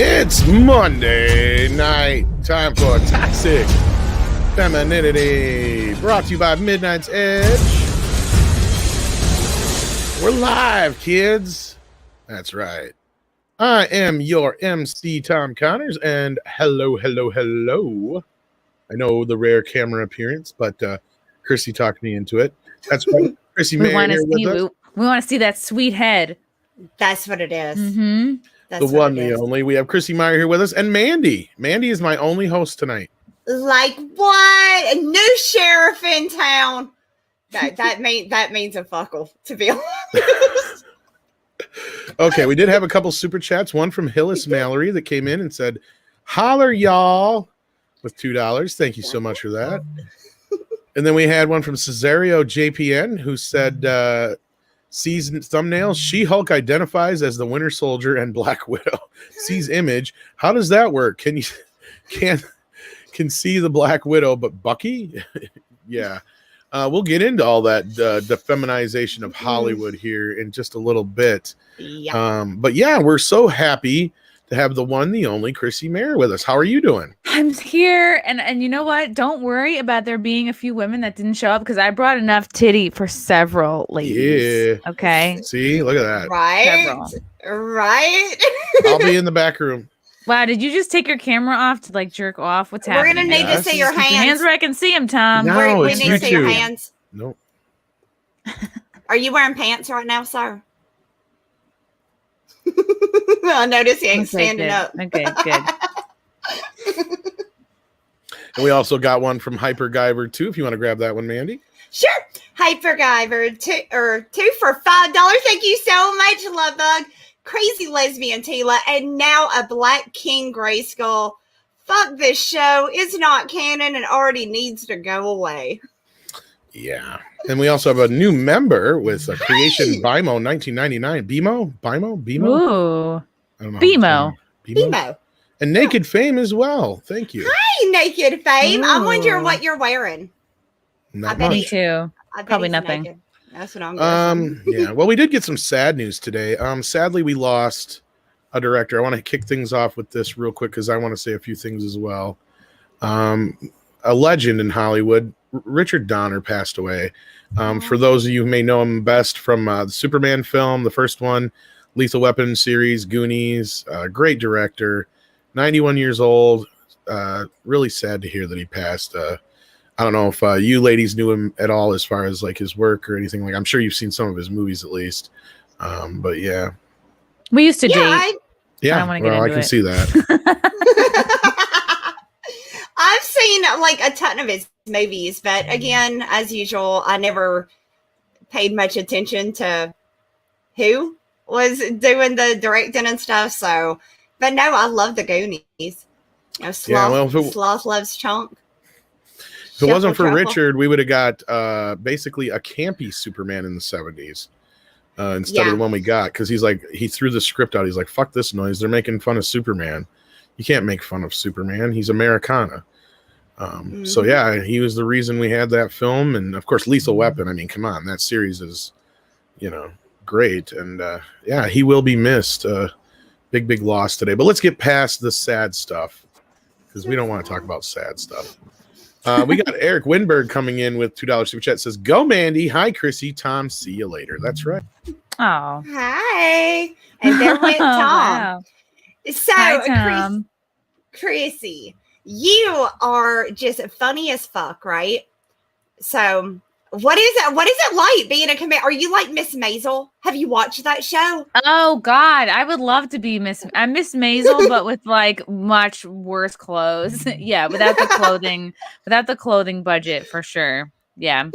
It's Monday night. Time for Toxic Femininity. Brought to you by Midnight's Edge. We're live, kids. That's right. I am your MC, Tom Connors, and hello. I know the rare camera appearance, but Chrissie talked me into it. That's right. Chrissie Mayer here with us. We want to see that sweet head. That's what it is. Mm-hmm. That's the one, the only. We have Chrissie Mayer here with us, and Mandy. Mandy is my only host tonight. Like what? A new sheriff in town. That means a fuckle, to be honest. Okay, we did have a couple super chats. One from Hillis Mallory that came in and said, "Holler, y'all," with $2. Thank you so much for that. And then we had one from Cesario JPN who said, sees thumbnail, She-Hulk identifies as the Winter Soldier and Black Widow. Sees image. How does that work? Can see the Black Widow, but Bucky? Yeah. We'll get into all that the feminization of Hollywood here in just a little bit. Yeah. But yeah, we're so happy to have the one, the only Chrissie Mayer with us. How are you doing? I'm here, and you know what? Don't worry about there being a few women that didn't show up because I brought enough titty for several ladies. Yeah. Okay. See, look at that. Right. Several. Right. I'll be in the back room. Wow, did you just take your camera off to like jerk off? What's happening? We're gonna need to see your hands. Hands where I can see them, Tom. No, we it's need to see your YouTube. hands. Nope. Are you wearing pants right now, sir? I notice he ain't standing up. Okay, good. And we also got one from Hyper Guyver too, if you want to grab that one, Mandy. Sure. Hyper Guyver, two for $5. Thank you so much, love bug. Crazy lesbian Teela, and now a Black King Grayskull. Fuck this show. It's not canon and already needs to go away. Yeah. And we also have a new member with a Creation BIMO 1999. BIMO? Ooh. I don't know. Bimo. And Naked Fame as well. Thank you. Hey, Naked Fame. I Ooh. wonder what you're wearing. Not bet Me much. too. I bet Probably he's nothing. naked. That's what I'm guessing. Yeah. Well, we did get some sad news today. Sadly, we lost a director. I want to kick things off with this real quick because I want to say a few things as well. A legend in Hollywood, Richard Donner, passed away. For those of you who may know him best from the Superman film, the first one, Lethal Weapon series, Goonies, great director, 91 years old. Really sad to hear that he passed. I don't know if you ladies knew him at all as far as like his work or anything. Like, I'm sure you've seen some of his movies at least. But yeah. We used to date. Yeah, I can see that. I've seen like a ton of his movies, but again, as usual, I never paid much attention to who was doing the directing and stuff. So, but no, I love the Goonies. You know, Sloth loves Chunk. If it wasn't for Richard, we would have got basically a campy Superman in the 70s instead of the one we got. Because he threw the script out. He's like, fuck this noise. They're making fun of Superman. You can't make fun of Superman. He's Americana. So yeah, he was the reason we had that film. And of course, Lethal Weapon. I mean, come on. That series is, great. And yeah, he will be missed. Big loss today. But let's get past the sad stuff because we don't want to talk about sad stuff. We got Eric Winberg coming in with $2 super chat. Says, "Go Mandy, hi Chrissie, Tom, see you later." That's right. Oh, hi, and there went Tom. Wow. So, hi, Tom. Chrissie, you are just funny as fuck, right? So, what is it like being a comedian? Are you like Miss Maisel? Have you watched that show? Oh God, I would love to be Miss Maisel, but with like much worse clothes. Yeah, without the clothing budget for sure. Yeah.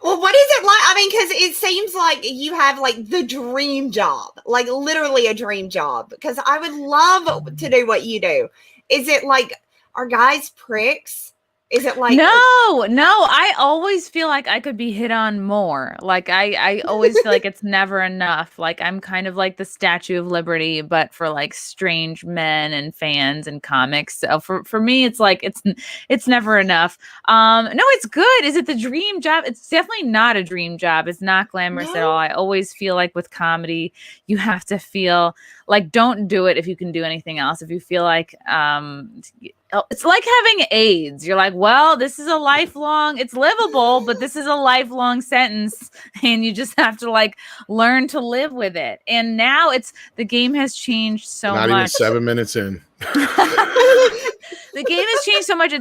Well, what is it like? I mean, because it seems like you have like the dream job, like literally a dream job. Because I would love to do what you do. Is it like, are guys pricks? Is it like no, I always feel like I could be hit on more. Like I always feel like it's never enough. Like I'm kind of like the Statue of Liberty, but for like strange men and fans and comics. So for me, it's like it's never enough. No, it's good. Is it the dream job? It's definitely not a dream job. It's not glamorous at all. I always feel like with comedy, you have to feel like don't do it if you can do anything else. If you feel like it's like having AIDS. You're like, well, this is a lifelong, it's livable, but this is a lifelong sentence. And you just have to like learn to live with it. And now the game has changed so much. Not even 7 minutes in. The game has changed so much.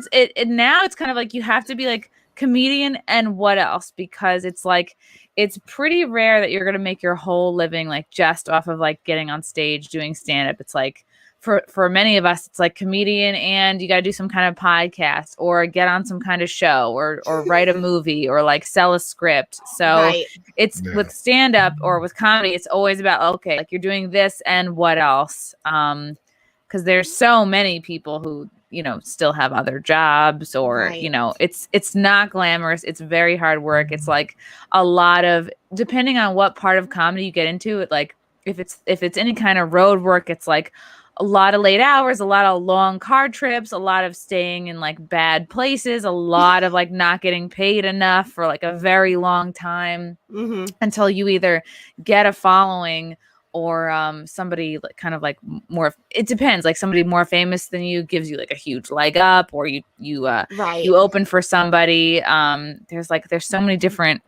Now it's kind of like you have to be like comedian and what else? Because it's like, it's pretty rare that you're going to make your whole living like just off of like getting on stage, doing stand-up. It's like, for many of us, it's like comedian and you got to do some kind of podcast or get on some kind of show or write a movie or like sell a script. So it's with stand up or with comedy, it's always about, okay, like you're doing this and what else? Because there's so many people who, you know, still have other jobs or, you know, it's not glamorous. It's very hard work. It's like a lot of, depending on what part of comedy you get into it, like if it's any kind of road work, it's like a lot of late hours, a lot of long car trips, a lot of staying in like bad places, a lot of like not getting paid enough for like a very long time until you either get a following or somebody like kind of like more, it depends, like somebody more famous than you gives you like a huge leg up or you open for somebody. There's so many different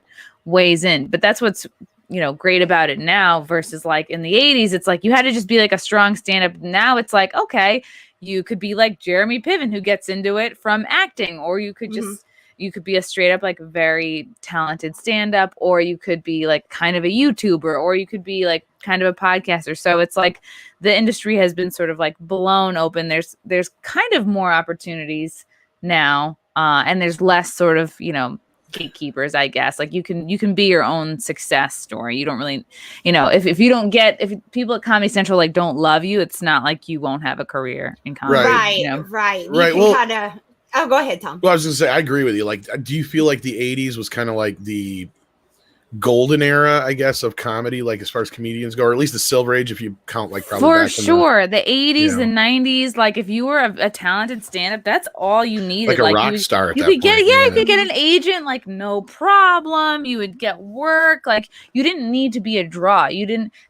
ways in, but that's what's, you know, great about it now versus like in the 80s, it's like you had to just be like a strong stand-up. Now it's like, okay, you could be like Jeremy Piven who gets into it from acting, or you could just you could be a straight up like very talented stand-up, or you could be like kind of a YouTuber, or you could be like kind of a podcaster. So it's like the industry has been sort of like blown open. There's kind of more opportunities now, and there's less sort of, you know, gatekeepers, I guess. Like you can be your own success story. You don't really, you know, if people at Comedy Central like don't love you, it's not like you won't have a career in comedy. You know? Right. Well, kind of. Oh, go ahead, Tom. Well, I was gonna say I agree with you. Like, do you feel like the '80s was kind of like the golden era, I guess, of comedy, like as far as comedians go, or at least the silver age, if you count like probably for back sure the 80s, the 90s. Like if you were a talented stand-up, that's all you needed. Like a rock star. You could get an agent, like no problem. You would get work. Like you didn't need to be a draw.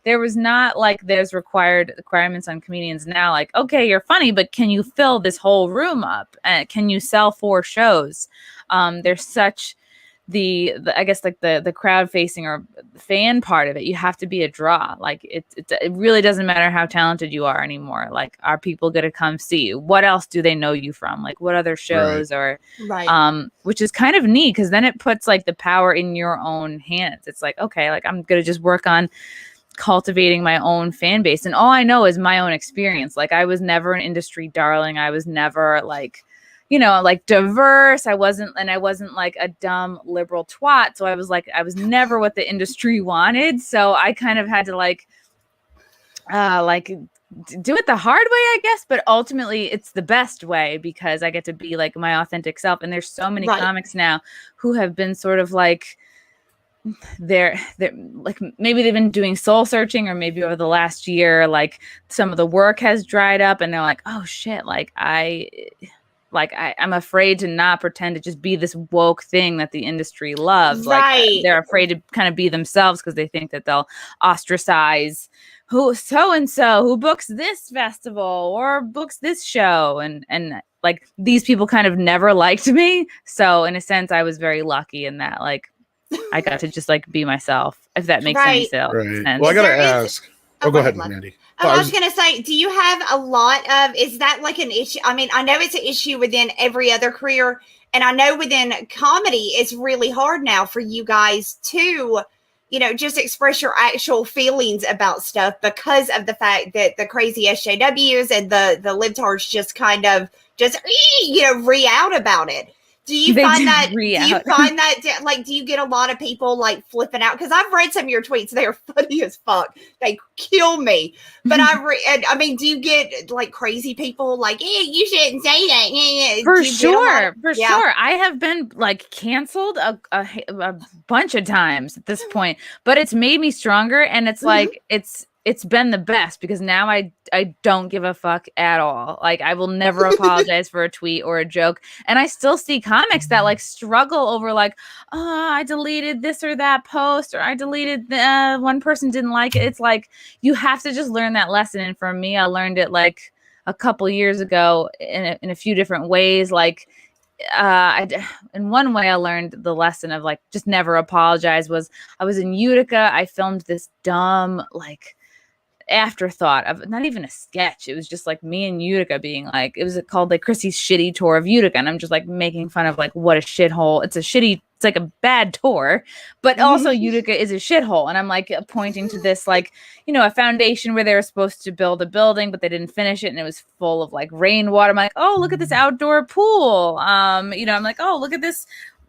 There was not like there's requirements on comedians now. Like, okay, you're funny, but can you fill this whole room up? Can you sell 4 shows? There's such the I guess like the crowd facing or fan part of it. You have to be a draw. Like it really doesn't matter how talented you are anymore. Like, are people going to come see you? What else do they know you from? Like what other shows which is kind of neat, because then it puts like the power in your own hands. It's like, okay, like I'm going to just work on cultivating my own fan base, and all I know is my own experience. Like I was never an industry darling. I was never like, you know, like diverse. I wasn't like a dumb liberal twat. So I was never what the industry wanted. So I kind of had to like do it the hard way, I guess. But ultimately it's the best way, because I get to be like my authentic self. And there's so many comics now who have been sort of like, they're like, maybe they've been doing soul searching, or maybe over the last year, like some of the work has dried up and they're like, oh shit, I'm afraid to not pretend to just be this woke thing that the industry loves. Like they're afraid to kind of be themselves because they think that they'll ostracize who so-and-so who books this festival or books this show. And like these people kind of never liked me. So in a sense, I was very lucky in that, like, I got to just like be myself, if that makes any sense. Well, I got to ask. Go ahead, Mandy. I was going to say, do you have a lot of, is that like an issue? I mean, I know it's an issue within every other career, and I know within comedy, it's really hard now for you guys to, you know, just express your actual feelings about stuff because of the fact that the crazy SJWs and the libtards just kind of just, you know, re-out about it. Do you They find do that? Do re you out. find that like? Do you get a lot of people like flipping out? Because I've read some of your tweets; they are funny as fuck. They kill me. But I mean, do you get like crazy people like, "Yeah, you shouldn't say that"? For Do you get a lot sure, of- for yeah. sure. I have been like canceled a bunch of times at this point, but it's made me stronger, and it's like it's been the best because now I don't give a fuck at all. Like I will never apologize for a tweet or a joke, and I still see comics that like struggle over like, oh, I deleted this or that post, or I deleted one person didn't like it. It's like you have to just learn that lesson, and for me, I learned it like a couple years ago in a few different ways. Like in one way I learned the lesson of like just never apologize. Was I was in Utica, I filmed this dumb like afterthought of not even a sketch. It was just like me and Utica being like, it was called like Chrissie's shitty tour of Utica, and I'm just like making fun of like what a shithole. It's like a bad tour, but also Utica is a shithole. And I'm like pointing to this like, you know, a foundation where they were supposed to build a building, but they didn't finish it, and it was full of like rainwater. I'm like, oh, look at this outdoor pool. You know, I'm like, oh, look at this.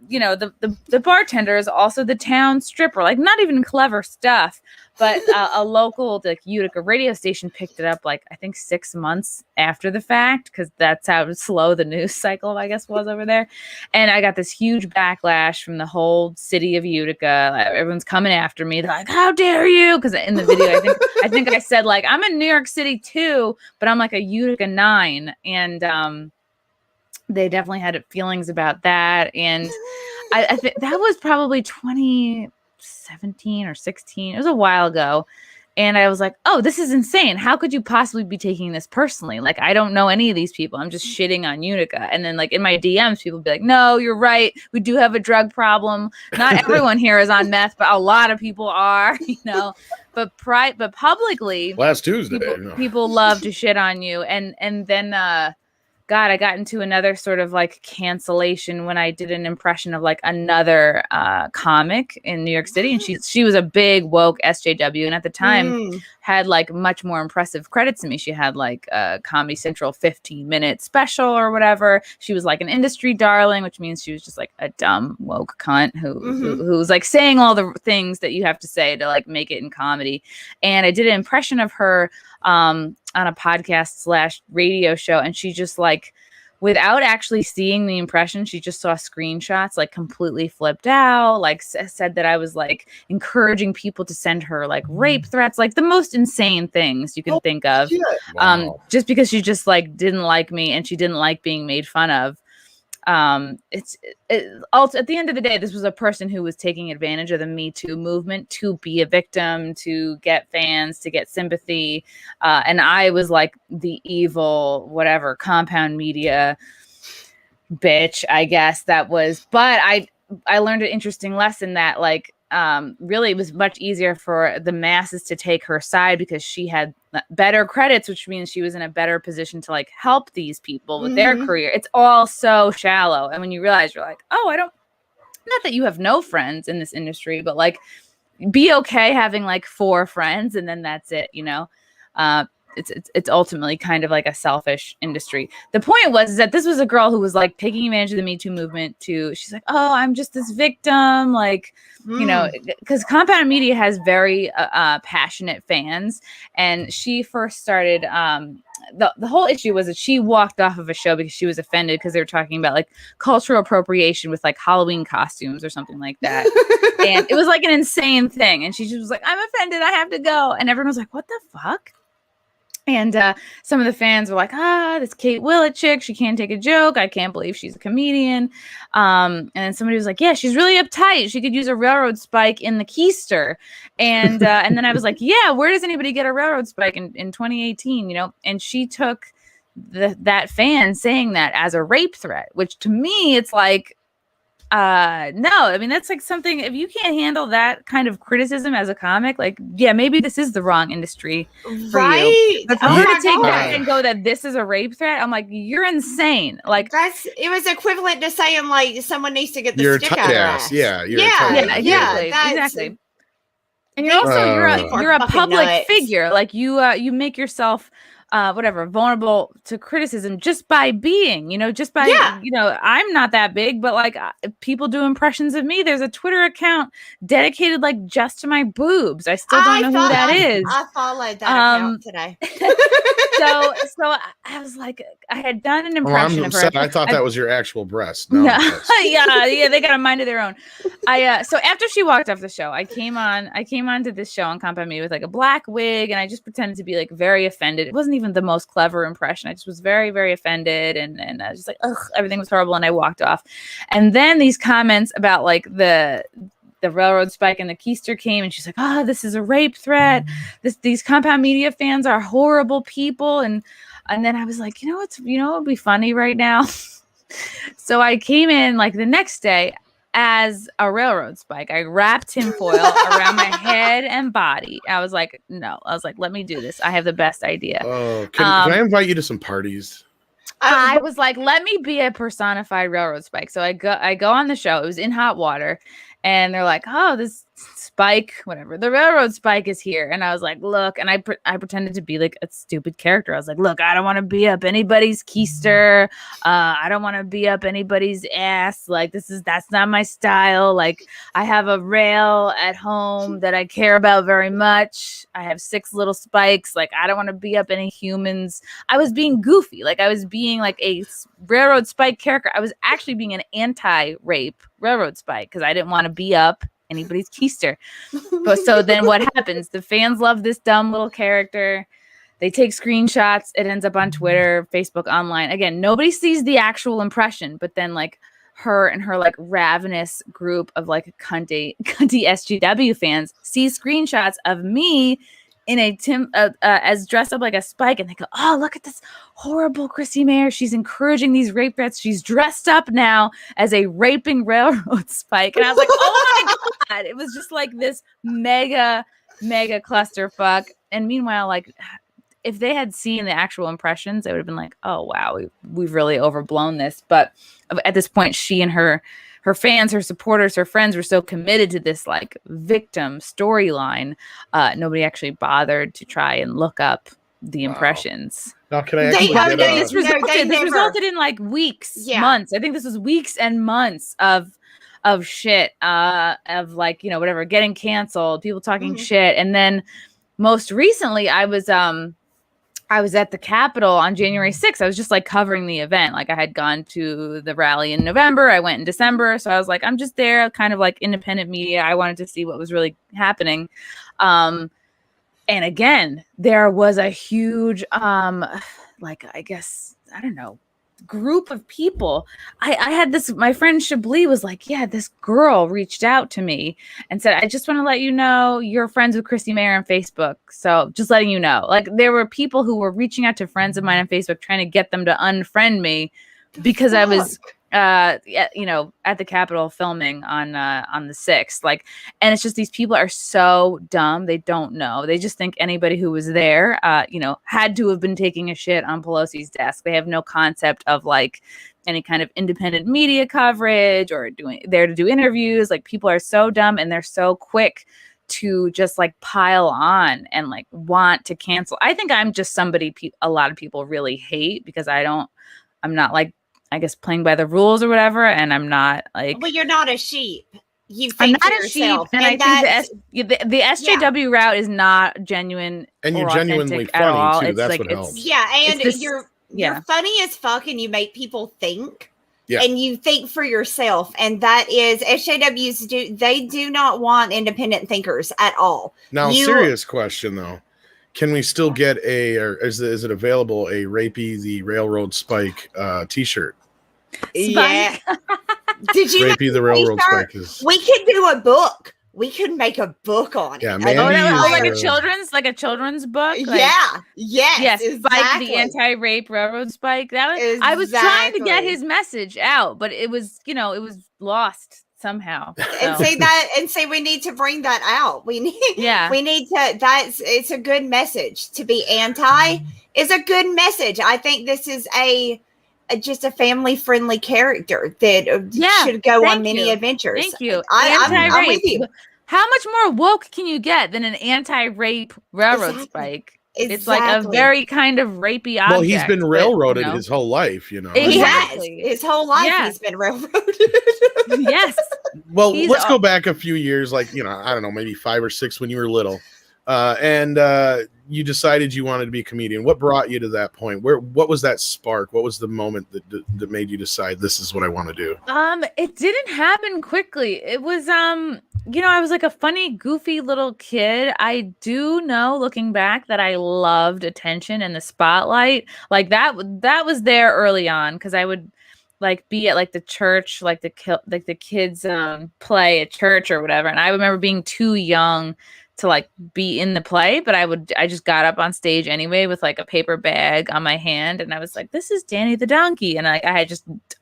You know, the bartender is also the town stripper. Like not even clever stuff, but a local like Utica radio station picked it up like I think 6 months after the fact, because that's how slow the news cycle I guess was over there. And I got this huge backlash from the whole city of Utica. Everyone's coming after me. They're like, "How dare you?" Because in the video, I think I said like I'm in New York City too, but I'm like a Utica 9, and they definitely had feelings about that. And I think that was probably 2017 or 16. It was a while ago. And I was like, oh, this is insane. How could you possibly be taking this personally? Like, I don't know any of these people. I'm just shitting on Utica. And then like in my DMs, people be like, no, you're right. We do have a drug problem. Not everyone here is on meth, but a lot of people are, you know. But publicly, last Tuesday, people love to shit on you. And then God, I got into another sort of like cancellation when I did an impression of like another comic in New York City, and she was a big woke SJW, and at the time had like much more impressive credits than me. She had like a Comedy Central 15-minute special or whatever. She was like an industry darling, which means she was just like a dumb woke cunt who's like saying all the things that you have to say to like make it in comedy. And I did an impression of her on a podcast / radio show, and she just like, without actually seeing the impression, she just saw screenshots, like completely flipped out, like said that I was like encouraging people to send her like rape threats, like the most insane things you can think of. Wow. Just because she just like didn't like me and she didn't like being made fun of. Also at the end of the day, this was a person who was taking advantage of the Me Too movement to be a victim, to get fans, to get sympathy, and I was like the evil whatever compound media bitch, I guess that was. But I learned an interesting lesson that like really it was much easier for the masses to take her side because she had better credits, which means she was in a better position to like help these people with their career. It's all so shallow. And when you realize, you're like, oh, not that you have no friends in this industry, but like be okay having like 4 friends and then that's it, you know? It's ultimately kind of like a selfish industry. The point was that this was a girl who was like taking advantage of the Me Too movement she's like, oh, I'm just this victim. Like, you know, because compound media has very passionate fans. And she first started, the whole issue was that she walked off of a show because she was offended because they were talking about like cultural appropriation with like Halloween costumes or something like that. And it was like an insane thing. And she just was like, I'm offended. I have to go. And everyone was like, what the fuck? And some of the fans were like, this Kate Willett chick, she can't take a joke. I can't believe she's a comedian. And then somebody was like, yeah, she's really uptight. She could use a railroad spike in the keister. And then I was like, yeah, where does anybody get a railroad spike in 2018? You know, and she took that fan saying that as a rape threat, which to me, it's like, no, I mean, that's like something, if you can't handle that kind of criticism as a comic, like, yeah, maybe this is the wrong industry for you. But for her to take that and go that this is a rape threat, I'm like, you're insane. Like it was equivalent to saying like someone needs to get the you're stick out of their ass. Yeah, exactly. And you're also you're a public figure. Like you make yourself vulnerable to criticism just by being, just by, I'm not that big, but like people do impressions of me. There's a Twitter account dedicated like just to my boobs. I still don't know who that is. I followed that account today. So I was like, I had done an impression of her. I thought that was your actual breast. No. yeah, they got a mind of their own. So after she walked off the show, I came on to this show on Compound Media with like a black wig, and I just pretended to be like very offended. It wasn't even the most clever impression. I just was very, very offended, and I was just like, ugh, everything was horrible, and I walked off. And then these comments about like the railroad spike and the keister came, and she's like, oh, this is a rape threat. These Compound Media fans are horrible people. And then I was like, what would be funny right now? So I came in like the next day as a railroad spike. I wrapped tinfoil around my head and body. I was like, let me do this. I have the best idea. Oh, can I invite you to some parties? I was like, let me be a personified railroad spike. So I go on the show. It was in hot water. And they're like, oh, this spike, whatever. The railroad spike is here. And I was like, look, and I pretended to be like a stupid character. I was like, look, I don't want to be up anybody's keister. I don't want to be up anybody's ass. Like, that's not my style. Like, I have a rail at home that I care about very much. I have 6 little spikes. Like, I don't want to be up any humans. I was being goofy. Like, I was being like a railroad spike character. I was actually being an anti-rape railroad spike because I didn't want to be up anybody's keister. But so then what happens? The fans love this dumb little character. They take screenshots. It ends up on Twitter, Facebook, online. Again, nobody sees the actual impression, but then like her and her like ravenous group of like cunty SGW fans see screenshots of me in a as dressed up like a spike, and they go, oh, look at this horrible Chrissie Mayer. She's encouraging these rape threats. She's dressed up now as a raping railroad spike. And I was like, oh my God. It was just like this mega clusterfuck. And meanwhile, like, if they had seen the actual impressions, they would have been like, oh wow, we've really overblown this. But at this point, she and her fans, her supporters, her friends were so committed to this like victim storyline. Nobody actually bothered to try and look up the impressions. Now, can I actually this resulted in like weeks, months. I think this was weeks and months of shit, of like, whatever, getting canceled, people talking shit. And then most recently I was at the Capitol on January 6th. I was just like covering the event. Like I had gone to the rally in November. I went in December. So I was like, I'm just there, kind of like independent media. I wanted to see what was really happening. And again, there was a huge, like, I guess, I don't know, group of people. I had this, my friend Chablis was like, yeah, this girl reached out to me and said, I just want to let you know you're friends with Chrissie Mayer on Facebook. So just letting you know, like there were people who were reaching out to friends of mine on Facebook trying to get them to unfriend me because I was at the Capitol filming on the 6th. Like, and it's just, these people are so dumb. They don't know. They just think anybody who was there, had to have been taking a shit on Pelosi's desk. They have no concept of like any kind of independent media coverage or there to do interviews. Like, people are so dumb and they're so quick to just like pile on and like want to cancel. I think I'm just somebody a lot of people really hate because I'm not like, I guess, playing by the rules or whatever, and I'm not like. Well, you're not a sheep. I'm not a sheep, and I think the SJW route is not genuine, and you're genuinely funny too. That's like, what helps. Yeah, and you're funny as fuck, and you make people think. Yeah. And you think for yourself, and that is SJWs they do not want independent thinkers at all. Now, serious question though. Can we still get or is it available, a Rapey the Railroad Spike t-shirt? Yeah. Did you Rapey the Railroad Spike is... We could do a book. We could make a book on it. Yeah, like a children's book. Like, yes, exactly. Spike the anti-rape railroad spike. I was trying to get his message out, but it was, it was lost somehow. And say we need to bring that out. It's a good message. To be anti is a good message. I think this is just a family friendly character that should go on many adventures. Thank you. I'm with you. How much more woke can you get than an anti-rape railroad spike? It's like a very kind of rapey object. Well, he's been railroaded his whole life, you know. Exactly. He has. His whole life he's been railroaded. Yes. Well, let's go back a few years, like, you know, I don't know, maybe 5 or 6 when you were little. And you decided you wanted to be a comedian. What brought you to that point? What was that spark? What was the moment that made you decide this is what I want to do? It didn't happen quickly. It was you know, I was like a funny, goofy little kid. I do know, looking back, that I loved attention and the spotlight. Like that was there early on, because I would like be at like the church, like the kids play at church or whatever. And I remember being too young to like be in the play, but I just got up on stage anyway with like a paper bag on my hand, and I was like, this is Danny the donkey. And I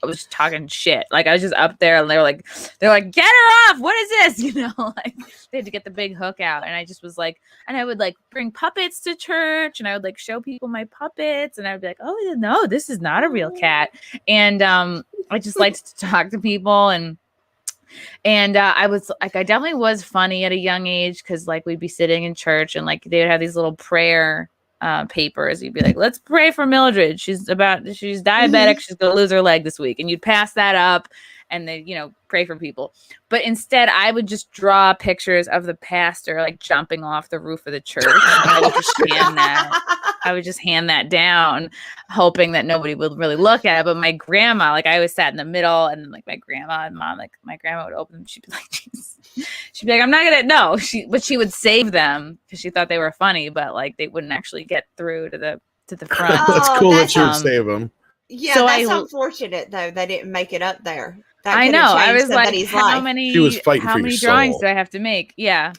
was talking shit. Like I was just up there, and they're like, get her off. What is this? You know, like they had to get the big hook out. And I just was like, and I would like bring puppets to church, and I would like show people my puppets, and I would be like, oh no, this is not a real cat. And I just liked to talk to people, and I was like, I definitely was funny at a young age, because like we'd be sitting in church, and like they would have these little prayer papers. You'd be like, let's pray for Mildred. She's diabetic. She's gonna lose her leg this week. And you'd pass that up, and then, you know, pray for people. But instead, I would just draw pictures of the pastor like jumping off the roof of the church. And I would just hand that down, hoping that nobody would really look at it. But my grandma, like I always sat in the middle, and then like my grandma and mom, like my grandma would open them. She'd be like, Jesus. She'd be like, I'm not gonna no. But she would save them because she thought they were funny, but like they wouldn't actually get through to the front. That's cool that you would save them. Yeah, so that's unfortunate though they didn't make it up there. I know. I was like, how many drawings do I have to make? Yeah.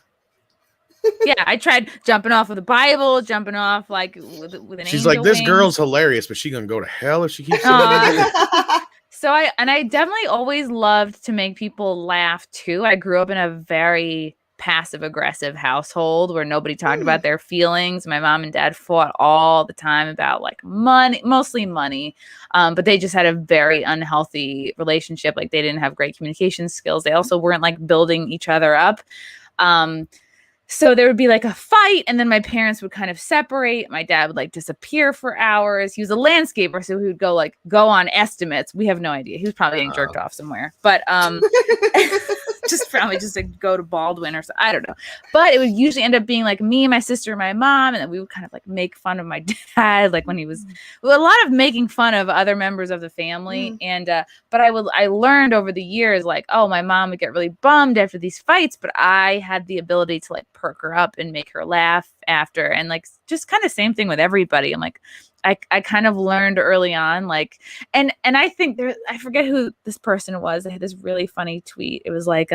Yeah, I tried jumping off with the Bible, jumping off like with an angel. She's like, this wing. girl's hilarious, but she's gonna go to hell if she keeps doing it. So I definitely always loved to make people laugh too. I grew up in a very passive aggressive household where nobody talked about their feelings. My mom and dad fought all the time about like money, mostly money. But they just had a very unhealthy relationship. Like they didn't have great communication skills. They also weren't like building each other up. So there would be like a fight, and then my parents would kind of separate. My dad would like disappear for hours. He was a landscaper, so he would go on estimates. We have no idea. He was probably getting jerked off somewhere, but just to go to Baldwin or something. I don't know. But it would usually end up being like me, my sister, and my mom, and then we would kind of like make fun of my dad, like when he was a lot of making fun of other members of the family. And but I learned over the years, like, oh, my mom would get really bummed after these fights, but I had the ability to like perk her up and make her laugh after, and like just kind of same thing with everybody. I'm like, I kind of learned early on, like, and I think I forget who this person was. I had this really funny tweet. It was like,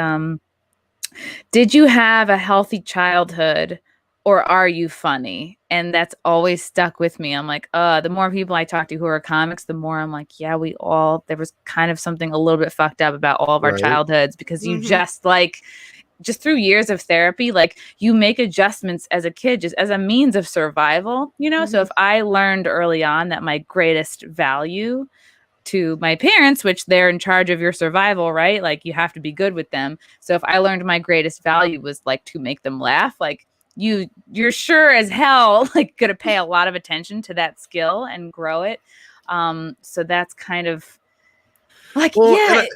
did you have a healthy childhood, or are you funny? And that's always stuck with me. I'm like, the more people I talk to who are comics, the more I'm like, yeah, there was kind of something a little bit fucked up about all of our childhoods, because you just through years of therapy, like you make adjustments as a kid, just as a means of survival, you know? So if I learned early on that my greatest value to my parents, which they're in charge of your survival, right? Like you have to be good with them. So if I learned my greatest value was like to make them laugh, like you're sure as hell like going to pay a lot of attention to that skill and grow it. So that's kind of like,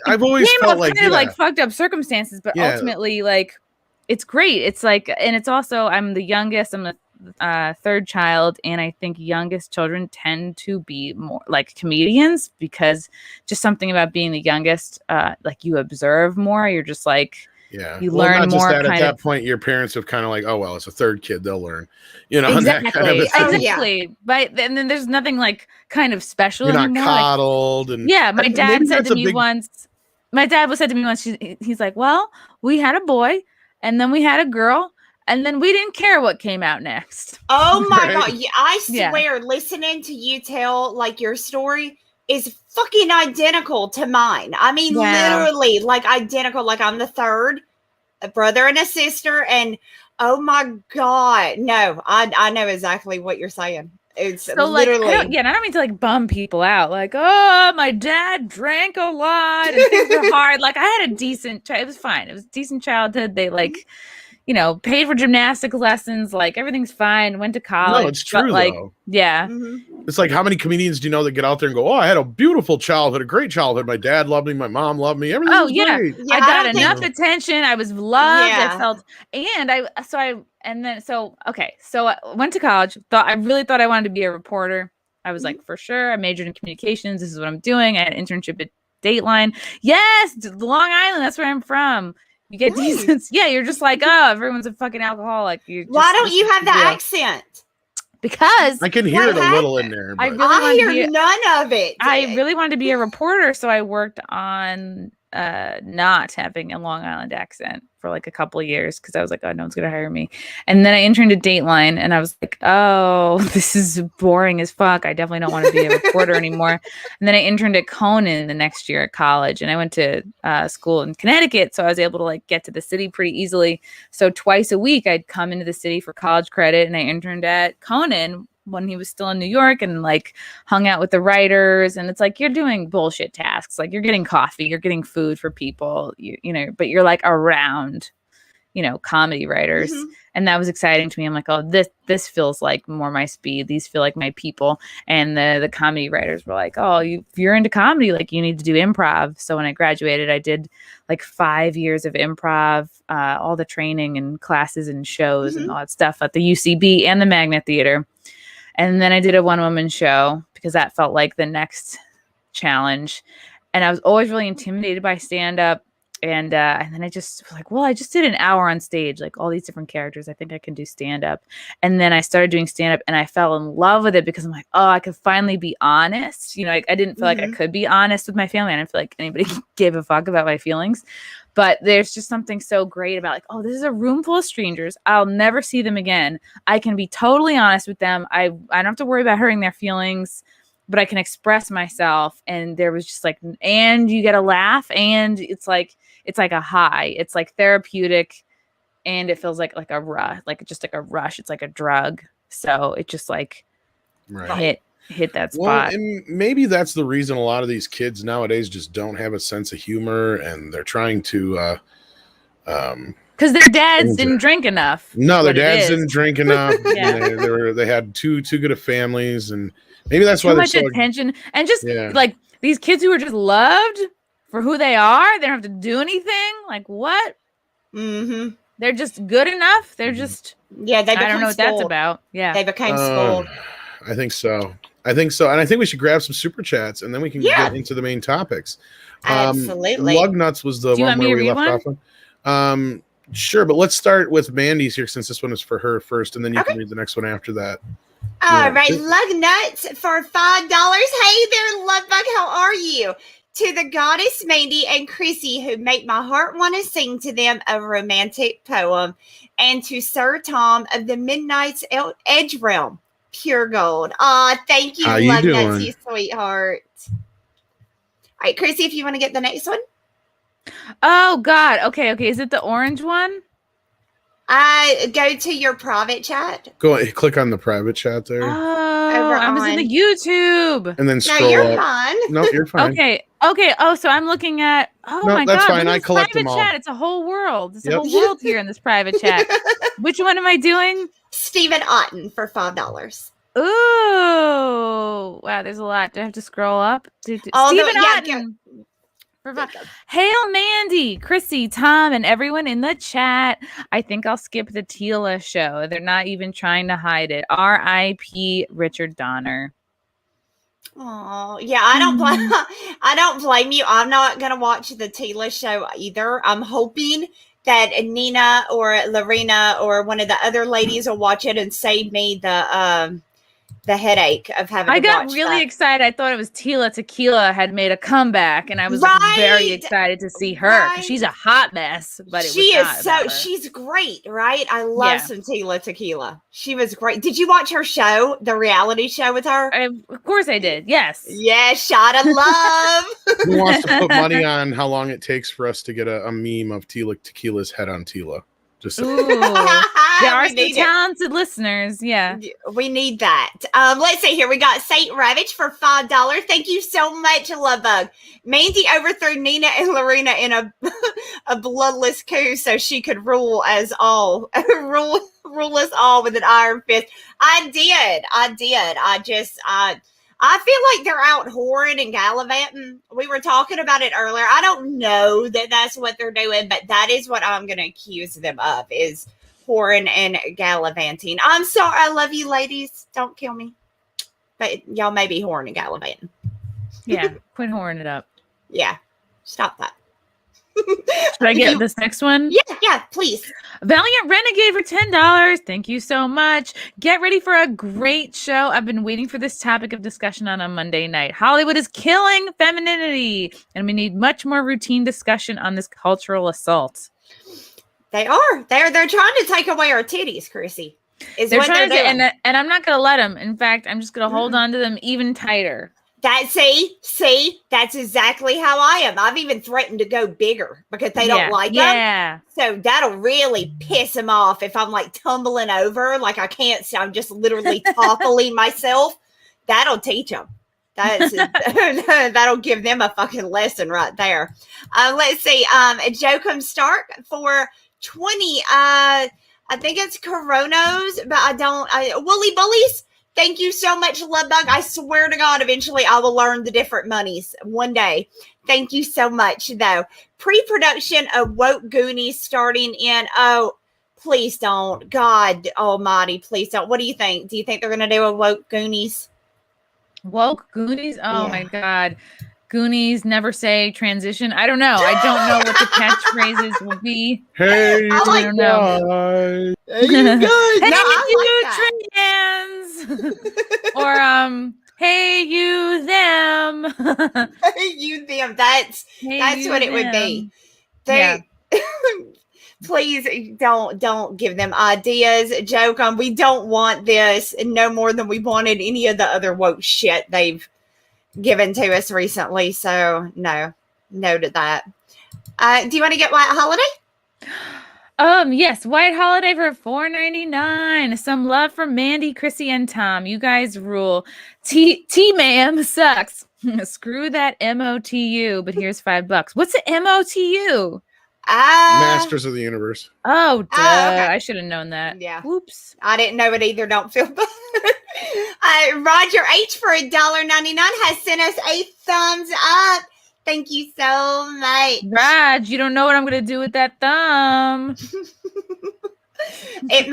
I've always felt like kind of like fucked up circumstances, but ultimately, like, it's great. It's like, and it's also, I'm the youngest. I'm the third child, and I think youngest children tend to be more like comedians, because just something about being the youngest, like you observe more. You're just like, you learn more. At that point, your parents have kind of like, oh well, it's a third kid, they'll learn, you know. Exactly, that kind of exactly. But and then there's nothing like kind of special. You're anymore. not coddled, like, and my dad said to me once. My dad said to me once. He's like, well, we had a boy, and then we had a girl, and then we didn't care what came out next. Oh my god! Yeah, I swear, listening to you tell like your story is fucking identical to mine. I mean, literally like identical. Like I'm the third, a brother and a sister, and oh my god, no, I know exactly what you're saying. It's so literally like, I don't mean to like bum people out. Like, oh, my dad drank a lot and things were hard. Like I had a decent, it was fine. It was a decent childhood. They like, paid for gymnastics lessons. Like everything's fine. Went to college. No, it's true though. Yeah. Mm-hmm. It's like, how many comedians do you know that get out there and go, "Oh, I had a beautiful childhood, a great childhood. My dad loved me, my mom loved me. Everything was great." Yeah, I got enough attention. I was loved. Yeah. I felt, so I went to college. I really thought I wanted to be a reporter. I was like, for sure. I majored in communications. This is what I'm doing. I had an internship at Dateline. Yes, Long Island. That's where I'm from. You get decent. Yeah, you're just like, oh, everyone's a fucking alcoholic. Why don't you have the accent? Because I can hear it a little in there. I hear none of it. I really wanted to be a reporter, so I worked on not having a Long Island accent for like a couple of years because I was like, oh, no one's gonna hire me. And then I interned at Dateline, and I was like, oh, this is boring as fuck. I definitely don't want to be a reporter anymore. And then I interned at Conan the next year at college, and I went to school in Connecticut, so I was able to like get to the city pretty easily. So twice a week, I'd come into the city for college credit, and I interned at Conan when he was still in New York and like hung out with the writers. And it's like, you're doing bullshit tasks. Like you're getting coffee, you're getting food for people, but you're like around, comedy writers. Mm-hmm. And that was exciting to me. I'm like, oh, this feels like more my speed. These feel like my people. And the comedy writers were like, oh, if you're into comedy, like you need to do improv. So when I graduated, I did like 5 years of improv, all the training and classes and shows and all that stuff at the UCB and the Magnet Theater. And then I did a one-woman show because that felt like the next challenge. And I was always really intimidated by stand-up. And then I just was like, well, I just did an hour on stage, like all these different characters. I think I can do stand-up. And then I started doing stand-up and I fell in love with it because I'm like, oh, I could finally be honest. I didn't feel like I could be honest with my family. I didn't feel like anybody gave a fuck about my feelings. But there's just something so great about like, oh, this is a room full of strangers. I'll never see them again. I can be totally honest with them. I don't have to worry about hurting their feelings, but I can express myself. And there was just like, and you get a laugh, and it's like a high. It's like therapeutic, and it feels like a rush, like just like a rush. It's like a drug. So it just like hit that spot. Well, and maybe that's the reason a lot of these kids nowadays just don't have a sense of humor, and they're trying to because their dads didn't drink enough. No, their dads didn't drink enough. They had too good of families, and maybe that's why there's so much attention. And just like these kids who are just loved for who they are, they don't have to do anything. Like what? Mm-hmm. They're just good enough. They're just I don't know what that's about. Yeah, they became spoiled. I think so. And I think we should grab some super chats, and then we can get into the main topics. Absolutely. Lug Nuts was the one where we left off on. Sure, but let's start with Mandy's here since this one is for her first, and then you can read the next one after that. All right, Lug Nuts for $5. Hey there, Lovebug, how are you? To the goddess Mandy and Chrissie, who make my heart want to sing to them a romantic poem, and to Sir Tom of the Midnight's Edge Realm. Pure gold. Thank you, Lug Nuts, you sweetheart. All right, Chrissie, if you want to get the next one. Oh God. Okay. Is it the orange one? Go to your private chat. Click on the private chat there. Oh, I was in the YouTube. And then scroll up. You're fine. No, you're fine. Okay. Oh, so I'm looking at. Oh no, my God. That's fine. I collect them all. Chat. It's a whole world. It's a whole world here in this private chat. Which one am I doing? Stephen Otten for $5. Ooh, wow. There's a lot. Do I have to scroll up? Stephen Otten. Hail Mandy, Chrissie, Tom, and everyone in the chat. I think I'll skip the Teela show. They're not even trying to hide it. R.I.P. Richard Donner. Oh yeah, I don't blame you. I'm not gonna watch the Teela show either. I'm hoping that Nina or Lorena or one of the other ladies will watch it and save me the headache of having I got really excited. I thought it was Teela Tequila had made a comeback, and I was very excited to see her. She's a hot mess, but she's great, right? I love some Teela Tequila. She was great. Did you watch her show, the reality show with her? Of course I did. Yes. Yeah, shot of love. Who wants to put money on how long it takes for us to get a meme of Teela Tequila's head on Teela? Just There are some talented listeners. Yeah. We need that. Let's see here. We got Saint Ravage for $5. Thank you so much, Lovebug. Mandy overthrew Nina and Lorena in a bloodless coup so she could rule us all with an iron fist. I did. I feel like they're out whoring and gallivanting. We were talking about it earlier. I don't know that that's what they're doing, but that is what I'm going to accuse them of, is whoring and gallivanting. I'm sorry. I love you, ladies. Don't kill me. But y'all may be whoring and gallivanting. Yeah, quit whoring it up. Yeah, stop that. Should I get this next one? Yeah, please. Valiant Renegade for $10. Thank you so much. Get ready for a great show. I've been waiting for this topic of discussion on a Monday night. Hollywood is killing femininity, and we need much more routine discussion on this cultural assault. They are. They're trying to take away our titties, Chrissy. They're trying to do, and I'm not going to let them. In fact, I'm just going to hold on to them even tighter. See, that's exactly how I am. I've even threatened to go bigger because they don't like them. Yeah. So that'll really piss them off if I'm like tumbling over, like I can't. I'm just literally toppling myself. That'll teach them. That'll give them a fucking lesson right there. Let's see. Jokum Stark for 20. I think it's Coronos, but Woolly Bullies. Thank you so much, Lovebug. I swear to God, eventually I will learn the different monies one day. Thank you so much, though. Pre-production of Woke Goonies starting in, please don't. God almighty, please don't. What do you think? Do you think they're going to do a Woke Goonies? Woke Goonies? Oh, my God. Goonies, never say transition. I don't know. I don't know what the catchphrases will be. Hey, I don't know. Hey, you guys. Hey, you trans. Or hey, you them. Hey, you them. That's what it would be. Please don't give them ideas. Joke on. We don't want this no more than we wanted any of the other woke shit they've given to us recently. So no to that. Do you want to get White Holiday? Yes, White Holiday for $4.99. Some love from Mandy, Chrissy, and Tom. You guys rule. T-Ma'am sucks. Screw that MOTU, but here's $5. What's the MOTU? Masters of the Universe. Oh, duh. Okay. I should have known that. Yeah. Whoops. I didn't know it either. Don't feel bad. Roger H for $1.99 has sent us a thumbs up. Thank you so much. Raj, you don't know what I'm going to do with that thumb. It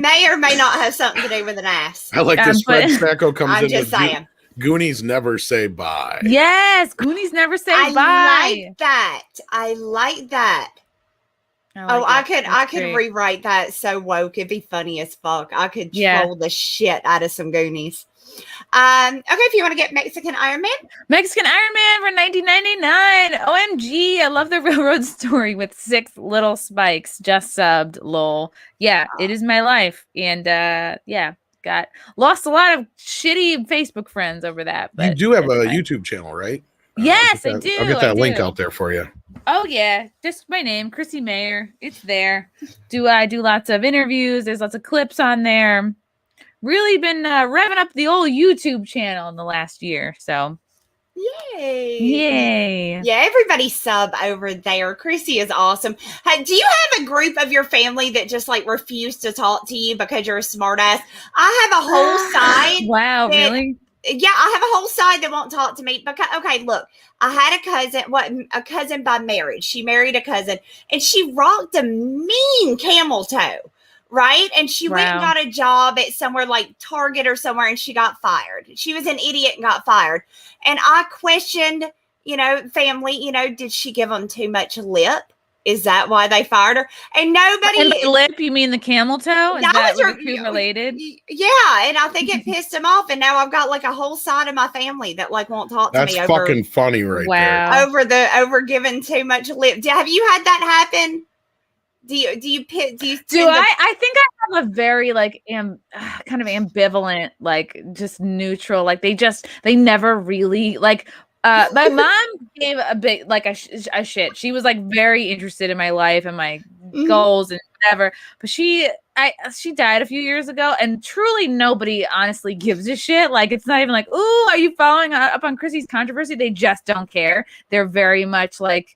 may or may not have something to do with an ass. I like this. Fred Sacco comes in. I'm just saying. Goonies never say bye. Yes, Goonies never say bye. I like that. I could rewrite that so woke. It'd be funny as fuck. I could troll the shit out of some Goonies. Okay, if you want to get Mexican Iron Man. Mexican Iron Man for $19.99. OMG, I love the railroad story with 6 little spikes. Just subbed, lol. Yeah, it is my life. And lost a lot of shitty Facebook friends over that. But you do have a YouTube channel, right? Yes, I do. I'll get that link out there for you. Oh yeah, just my name, Chrissie Mayer. It's there. I do lots of interviews. There's lots of clips on there. Really been revving up the old YouTube channel in the last year. So, yay! Yeah, everybody sub over there. Chrissy is awesome. Do you have a group of your family that just like refuse to talk to you because you're a smartass? I have a whole side. Wow, really? Yeah, I have a whole side that won't talk to me because, okay, look, I had a cousin by marriage. She married a cousin and she rocked a mean camel toe, right? And she went and got a job at somewhere like Target or somewhere and she got fired. She was an idiot and got fired. And I questioned, family, did she give them too much lip? Is that why they fired her? And nobody. And the lip, you mean the camel toe? Is that related? Yeah, and I think it pissed him off. And now I've got like a whole side of my family that like won't talk to me. That's fucking funny, right there. Over giving too much lip. Have you had that happen? Do you? I think I have a very kind of ambivalent, like just neutral. Like they never really like. My mom gave a bit like a shit. She was like very interested in my life and my goals, and whatever. But she died a few years ago, and truly nobody honestly gives a shit. Like, it's not even like, ooh, are you following up on Chrissy's controversy? They just don't care. They're very much like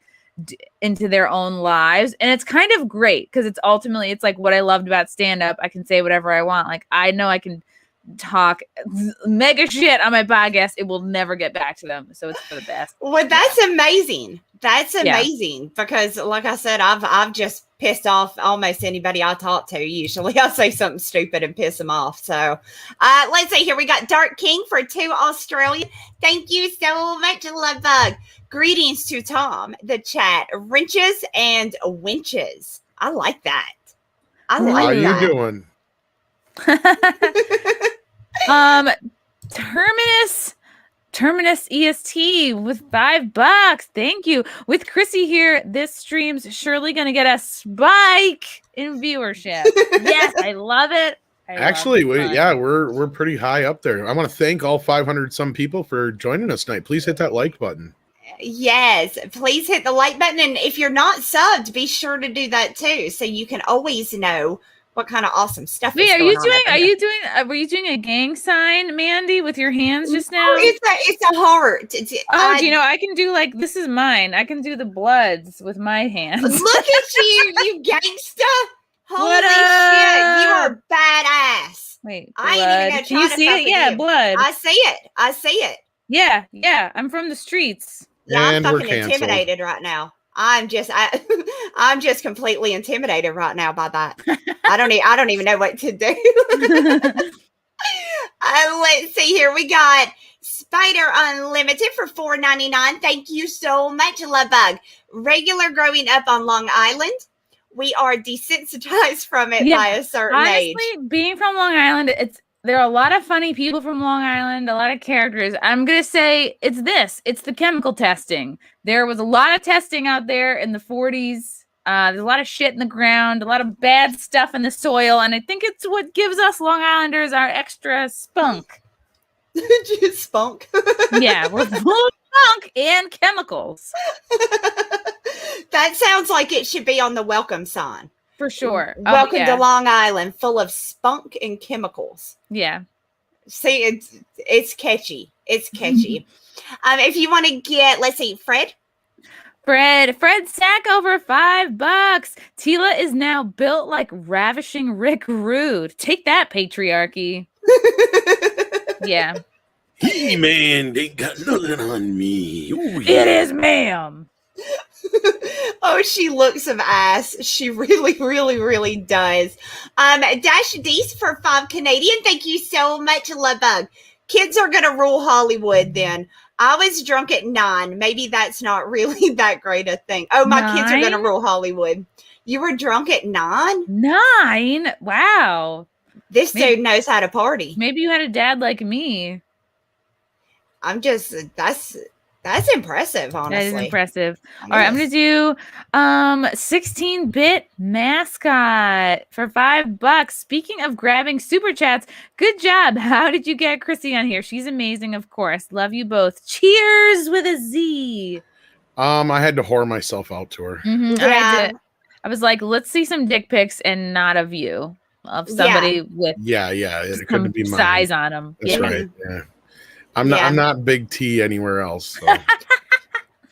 into their own lives, and it's kind of great because it's ultimately, it's like what I loved about stand-up. I can say whatever I want. Like, I know I can talk mega shit on my podcast. It will never get back to them, so it's for the best. Well, that's amazing. That's amazing because, like I said, I've just pissed off almost anybody I talk to. Usually, I say something stupid and piss them off. So, let's see here. We got Dark King for 2 Australia. Thank you so much, Love Bug. Greetings to Tom, the chat, wrenches and winches. I like that. I like How that. you doing? Terminus EST with $5. Thank you. With Chrissy here, this stream's surely gonna get a spike in viewership. Yes, I love it. Actually, we're pretty high up there. I want to thank all 500 some people for joining us tonight. Please hit that like button. Yes, please hit the like button, and if you're not subbed, be sure to do that too, so you can always know what kind of awesome stuff is going on. Were you doing a gang sign, Mandy, with your hands just now? Oh, it's a heart. Do you know, I can do like, this is mine. I can do the bloods with my hands. Look at you gangsta. Holy shit, you are badass. Wait, I ain't even gonna try can you to see fuck it? with Yeah, you. blood. I see it. Yeah, I'm from the streets. Yeah, I'm And we're fucking canceled. intimidated right now. I'm just completely intimidated right now by that. I don't even know what to do. Let's see here. We got Spider Unlimited for $4.99. Thank you so much, Love Bug. Regular growing up on Long Island. We are desensitized from it by a certain age. Honestly, being from Long Island, there are a lot of funny people from Long Island, a lot of characters. I'm going to say it's the chemical testing. There was a lot of testing out there in the 40s. There's a lot of shit in the ground, a lot of bad stuff in the soil. And I think it's what gives us Long Islanders our extra spunk. Spunk. Yeah, we're full of spunk and chemicals. That sounds like it should be on the welcome sign. For sure. Welcome to Long Island, full of spunk and chemicals. Yeah. See, it's catchy. It's catchy. If you want to get, let's see, Fred Sack over $5. Teela is now built like ravishing Rick Rude. Take that, patriarchy. Yeah. Hey, man, they got nothing on me. Ooh, yeah. It is, ma'am. Oh, she looks some ass. She really, really, really does. Dash D's for $5 Canadian. Thank you so much, Love Bug. Kids are gonna rule Hollywood then. I was drunk at 9. Maybe that's not really that great a thing. Oh, my 9? Kids are gonna rule Hollywood. You were drunk at 9? 9? Wow. This dude knows how to party. Maybe you had a dad like me. That's impressive, honestly. That is impressive. All right, I'm going to do 16-bit mascot for $5. Speaking of grabbing super chats, good job. How did you get Chrissy on here? She's amazing, of course. Love you both. Cheers with a Z. I had to whore myself out to her. Mm-hmm. Yeah. I was like, let's see some dick pics and not of you. Of somebody with it couldn't be mine. Size on them. That's right. Yeah. I'm not big T anywhere else. So.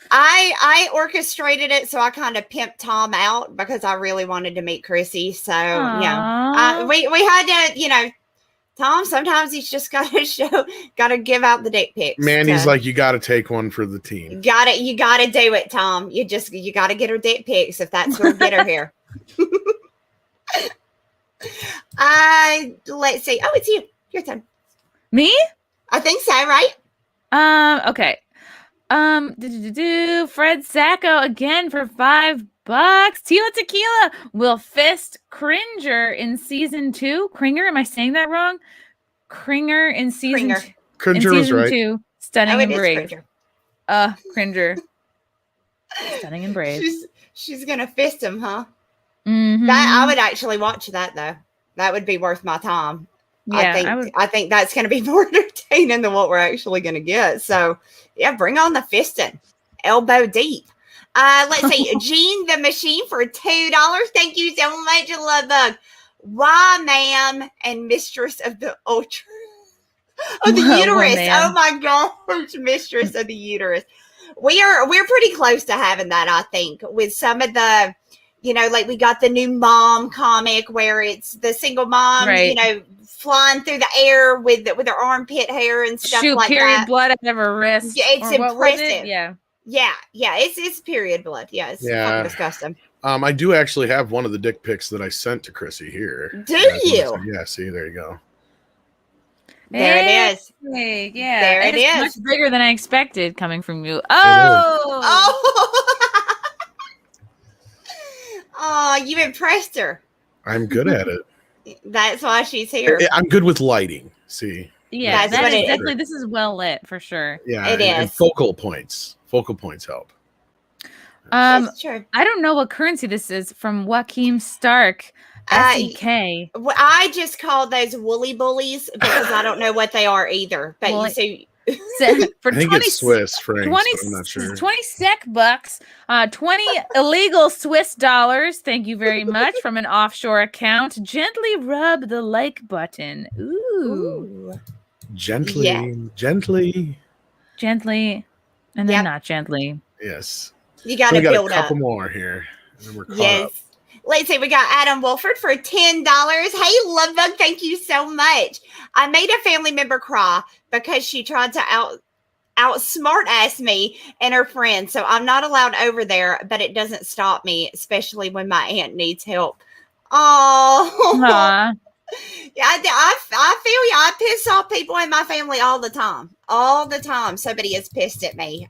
I orchestrated it, so I kind of pimped Tom out because I really wanted to meet Chrissy. So we had to, Tom. Sometimes he's just got to give out the dick pics. Mandy's like, you got to take one for the team. You got to do it, Tom. You got to get her dick pics if that's going to get her here. Let's see. Oh, it's you. Your turn. Me? I think so, right? Okay. Fred Sacco again for $5. Teela Tequila will fist Cringer in season 2. Cringer, am I saying that wrong? Cringer in season 2. Cringer was right. 2. Stunning and brave. Cringer. Cringer. Stunning and brave. She's gonna fist him, huh? Mm-hmm. That I would actually watch that though. That would be worth my time. Yeah, I think that's going to be more entertaining than what we're actually going to get. So, yeah, bring on the fisting. Elbow deep. Let's see. Jean the Machine for $2. Thank you so much, Love Bug. Why, ma'am, and Mistress of the Ultra. Of the uterus. Oh my gosh, Mistress of the Uterus. We're pretty close to having that, I think, with some of the, like we got the new Mom comic where it's the single mom, flying through the air with her armpit hair and stuff like that. Period blood out of her wrist. Yeah, it's impressive. Yeah, it's period blood. Yeah, it's fucking disgusting. I do actually have one of the dick pics that I sent to Chrissie here. Do you? Yeah, see, there you go. There it is. Hey, yeah. There it is. Much bigger than I expected coming from you. Oh. Oh, you impressed her. I'm good at it. That's why she's here. I'm good with lighting. See. Yeah, that is definitely. This is well lit for sure. Yeah, it is. And focal points. Focal points help. That's true. I don't know what currency this is from Joaquin Stark. SEK. I just call those woolly bullies because I don't know what they are either. But for I think 20, it's Swiss francs. 20, I'm not sure. 20 SEK bucks, 20 illegal Swiss dollars. Thank you very much from an offshore account. Gently rub the like button. Ooh. Gently, and then not gently. Yes. You got to build up. A couple more here. And then we're caught up. Let's see. We got Adam Wolford for $10. Hey, Love Bug, thank you so much. I made a family member cry because she tried to outsmart ass me and her friends. So I'm not allowed over there, but it doesn't stop me, especially when my aunt needs help. Oh, yeah. I feel you. I piss off people in my family all the time. All the time. Somebody is pissed at me.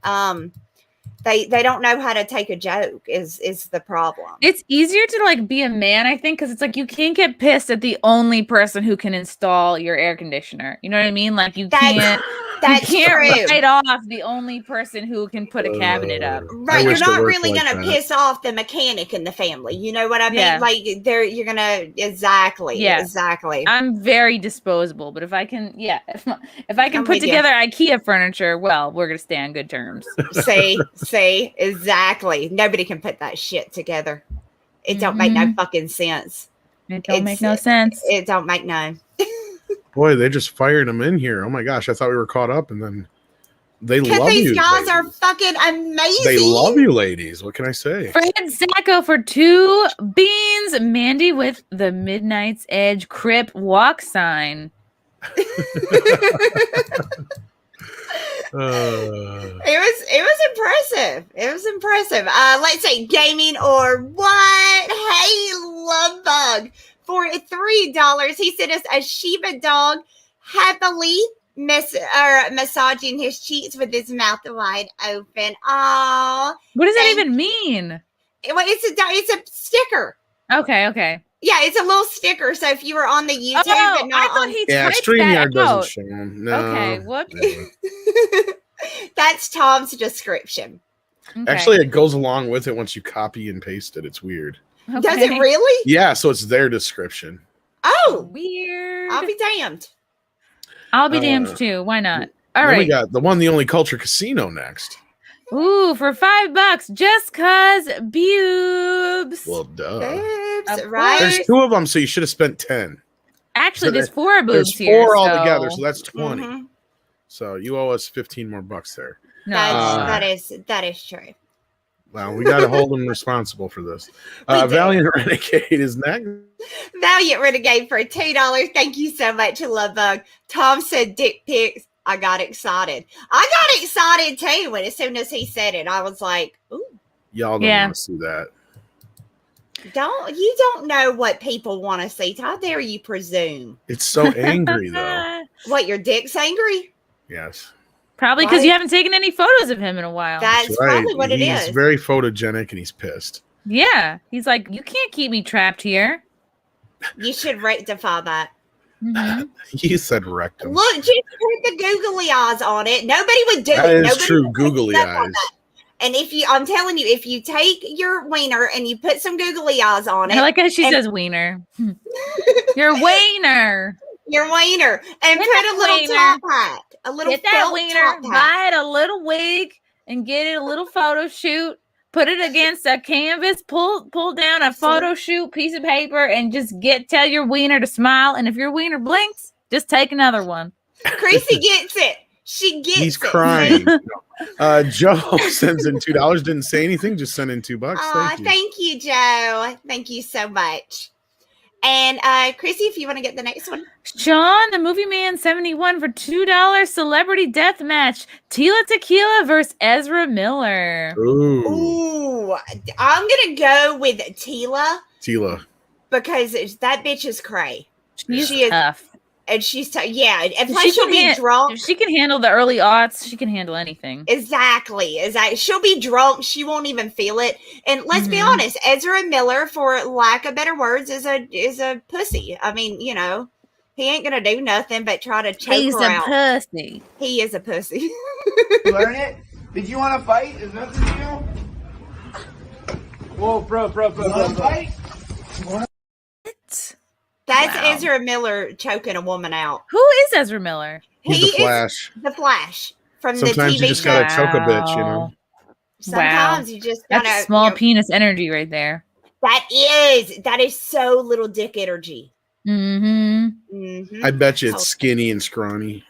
They don't know how to take a joke is the problem. It's easier to be a man, I think, because it's like you can't get pissed at the only person who can install your air conditioner. You know what I mean? Like you can't write off the only person who can put a cabinet up. Right. You're not really gonna piss off the mechanic in the family. You know what I mean? Yeah. Like you're gonna exactly. I'm very disposable, but if I can if I can put together IKEA furniture, well, we're gonna stay on good terms. See, exactly. Nobody can put that shit together. It don't make no fucking sense. It don't make no sense. It don't make no. Boy, they just fired him in here. Oh my gosh, I thought we were caught up, and then they love you. These guys are fucking amazing. They love you, ladies. What can I say? Fred Sacco for 2 beans. Mandy with the Midnight's Edge Crip walk sign. It was impressive. It was impressive. Let's say gaming or what? Hey, Love Bug for $3. He sent us a Shiba dog happily massaging his cheeks with his mouth wide open. Oh, what does that even mean? It's a sticker. Okay. Yeah, it's a little sticker. So if you were on the YouTube, but not on StreamYard doesn't show him. No. Okay, whoops. That's Tom's description. Okay. Actually, it goes along with it once you copy and paste it. It's weird. Okay. Does it really? Yeah, so it's their description. Oh, weird. I'll be damned. I'll be damned too. Why not? All right. We got the one, the only Culture Casino next. Ooh, for $5, just cause boobs. Well, duh. Boobs, right? There's 2 of them, so you should have spent 10. Actually, there's 4 boobs here. There's 4 altogether, so that's 20. Mm-hmm. So you owe us 15 more bucks there. No, that is true. Well, we got to hold them responsible for this. Valiant Renegade is next. Valiant Renegade for $2. Thank you so much, Love Bug. Tom said dick pics. I got excited. I got excited too as soon as he said it. I was like, ooh. Y'all don't want to see that. You don't know what people want to see. How dare you presume? It's so angry though. What, your dick's angry? Yes. Probably because you haven't taken any photos of him in a while. That's probably what it is. He's very photogenic and he's pissed. Yeah. He's like, you can't keep me trapped here. You should rectify that. Mm-hmm. You said rectum. Look, just put the googly eyes on it. Nobody would do it. That is Nobody true, googly eyes. And I'm telling you, if you take your wiener and you put some googly eyes on it. I like how she says wiener. Your wiener. Your wiener. And put a little top hat. A little get that wiener, buy it a little wig, and get it a little photo shoot. put it against a canvas, pull down a photo shoot piece of paper, and just tell your wiener to smile. And if your wiener blinks, just take another one. Chrissy gets it. She gets He's it. crying. Joe sends in $2. Didn't say anything. Just sent in $2. Thank you, Joe. Thank you so much. And Chrissy, if you want to get the next one. Sean, the Movie Man 71 for $2 celebrity death match. Teela versus Ezra Miller. Ooh. I'm gonna go with Teela. Because that bitch is cray. She is tough. And she's yeah. And plus she'll be drunk. If she can handle the early aughts, she can handle anything. Exactly. She'll be drunk. She won't even feel it. And let's be honest, Ezra Miller, for lack of better words, is a pussy. I mean, you know, he ain't gonna do nothing but try to choke her out. He's a pussy. He is a pussy. Learn it? Did you want to fight? Is that the deal? Whoa, bro. Fight? What? That's Ezra Miller choking a woman out. Who is Ezra Miller? He's the Flash. The Flash from Sometimes the TV you just show. gotta choke a bitch, you know. Sometimes you just gotta. That's small penis energy right there. That is so little dick energy. I bet you it's skinny and scrawny.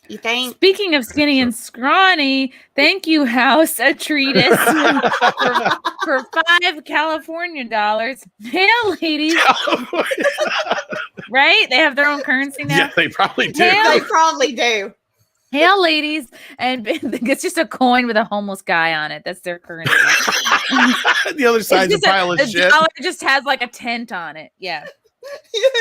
You think? Speaking of skinny and scrawny, thank you, House Atreides, for $5 California dollars. Hail, ladies. Right? They have their own currency now. Yeah, they probably do. They probably do. Hail, ladies. And it's just a coin with a homeless guy on it. That's their currency. The other side's a pile of shit. The dollar just has like a tent on it. Yeah.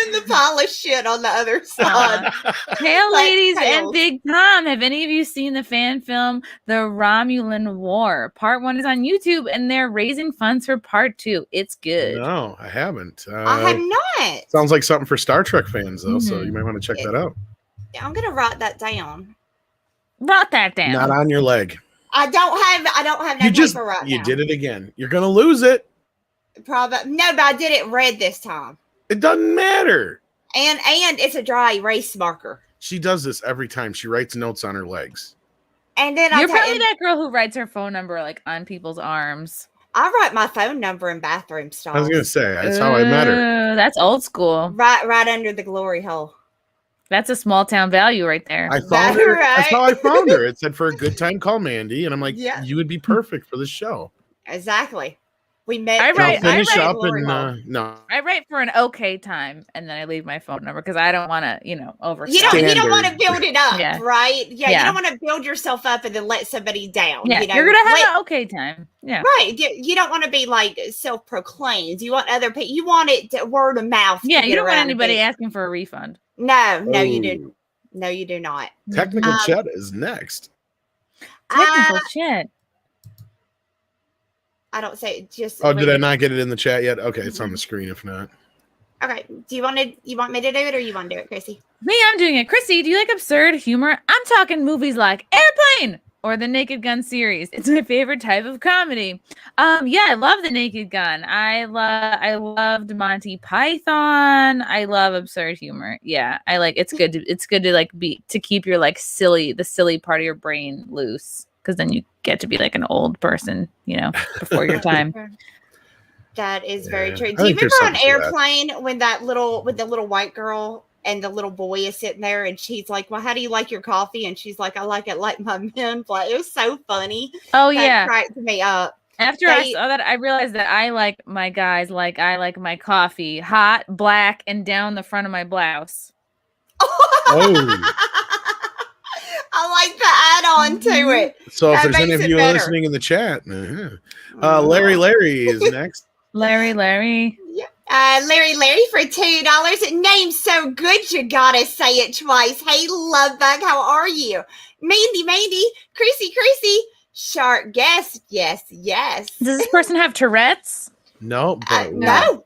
And the pile of shit on the other side. Hail, ladies and Big Tom. Have any of you seen the fan film, The Romulan War? Part 1 is on YouTube, and they're raising funds for Part 2. It's good. No, I haven't. I have not. Sounds like something for Star Trek fans, though, so you might want to check that out. I'm going to write that down. Write that down. Not on your leg. I don't have no paper right now. You did it again. You're going to lose it. Probably. No, but I did it red this time. It doesn't matter. And it's a dry erase marker. She does this every time. She writes notes on her legs. And then you're probably that girl who writes her phone number like on people's arms. I write my phone number in bathroom stalls. I was gonna say that's how I met her. That's old school. Right under the glory hole. That's a small town value right there. I found her. Right? That's how I found her. It said for a good time, call Mandy, and I'm like, you would be perfect for this show. Exactly. We met. I write for an okay time, and then I leave my phone number because I don't want to, overstep. You don't want to build it up, right? Yeah, you don't want to build yourself up and then let somebody down. Yeah, you're gonna have an okay time. Yeah, right. You don't want to be like self-proclaimed. You want other people. You want it word of mouth. Yeah, you don't want anybody asking for a refund. No, you do. No, you do not. Technical chat is next. Technical chat. I don't say just. Oh, did I not get it in the chat yet? Okay, it's on the screen. If not, okay. You want me to do it, or you want to do it, Chrissy? Me, I'm doing it. Chrissy, do you like absurd humor? I'm talking movies like Airplane or the Naked Gun series. It's my favorite type of comedy. Yeah, I love the Naked Gun. I loved Monty Python. I love absurd humor. Yeah, I like. It's good. It's good to to keep your the silly part of your brain loose. Because then you get to be like an old person, before your time. That is very true. Do you remember on Airplane when the little white girl and the little boy is sitting there and she's like, well, how do you like your coffee? And she's like, I like it like my men play. It was so funny. Oh, that cracked me up. After I saw that, I realized that I like my guys like I like my coffee hot, black, and down the front of my blouse. Oh. I like the add-on to it. So if there's any of you listening in the chat, Larry is next. Larry. Yeah. Larry for $2. Name's so good you gotta say it twice. Hey, Lovebug, how are you? Mandy, Chrissy, shark guest. Yes. Does this person have Tourette's? No, but no.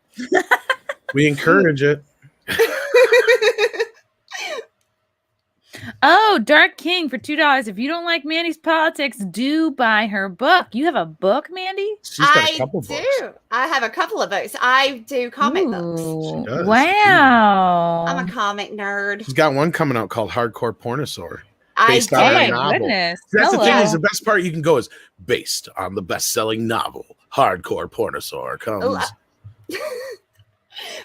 We encourage it. Oh, Dark King for $2. If you don't like Mandy's politics, do buy her book. You have a book, Mandy? She's got a couple books. I have a couple of books. I do comic books. She does. Wow. I'm a comic nerd. She's got one coming out called Hardcore Pornosaur. Based I on Oh a my do. novel. goodness. That's the thing Hello. is the best part you can go is based on the best-selling novel. Hardcore Pornosaur Oh, comes.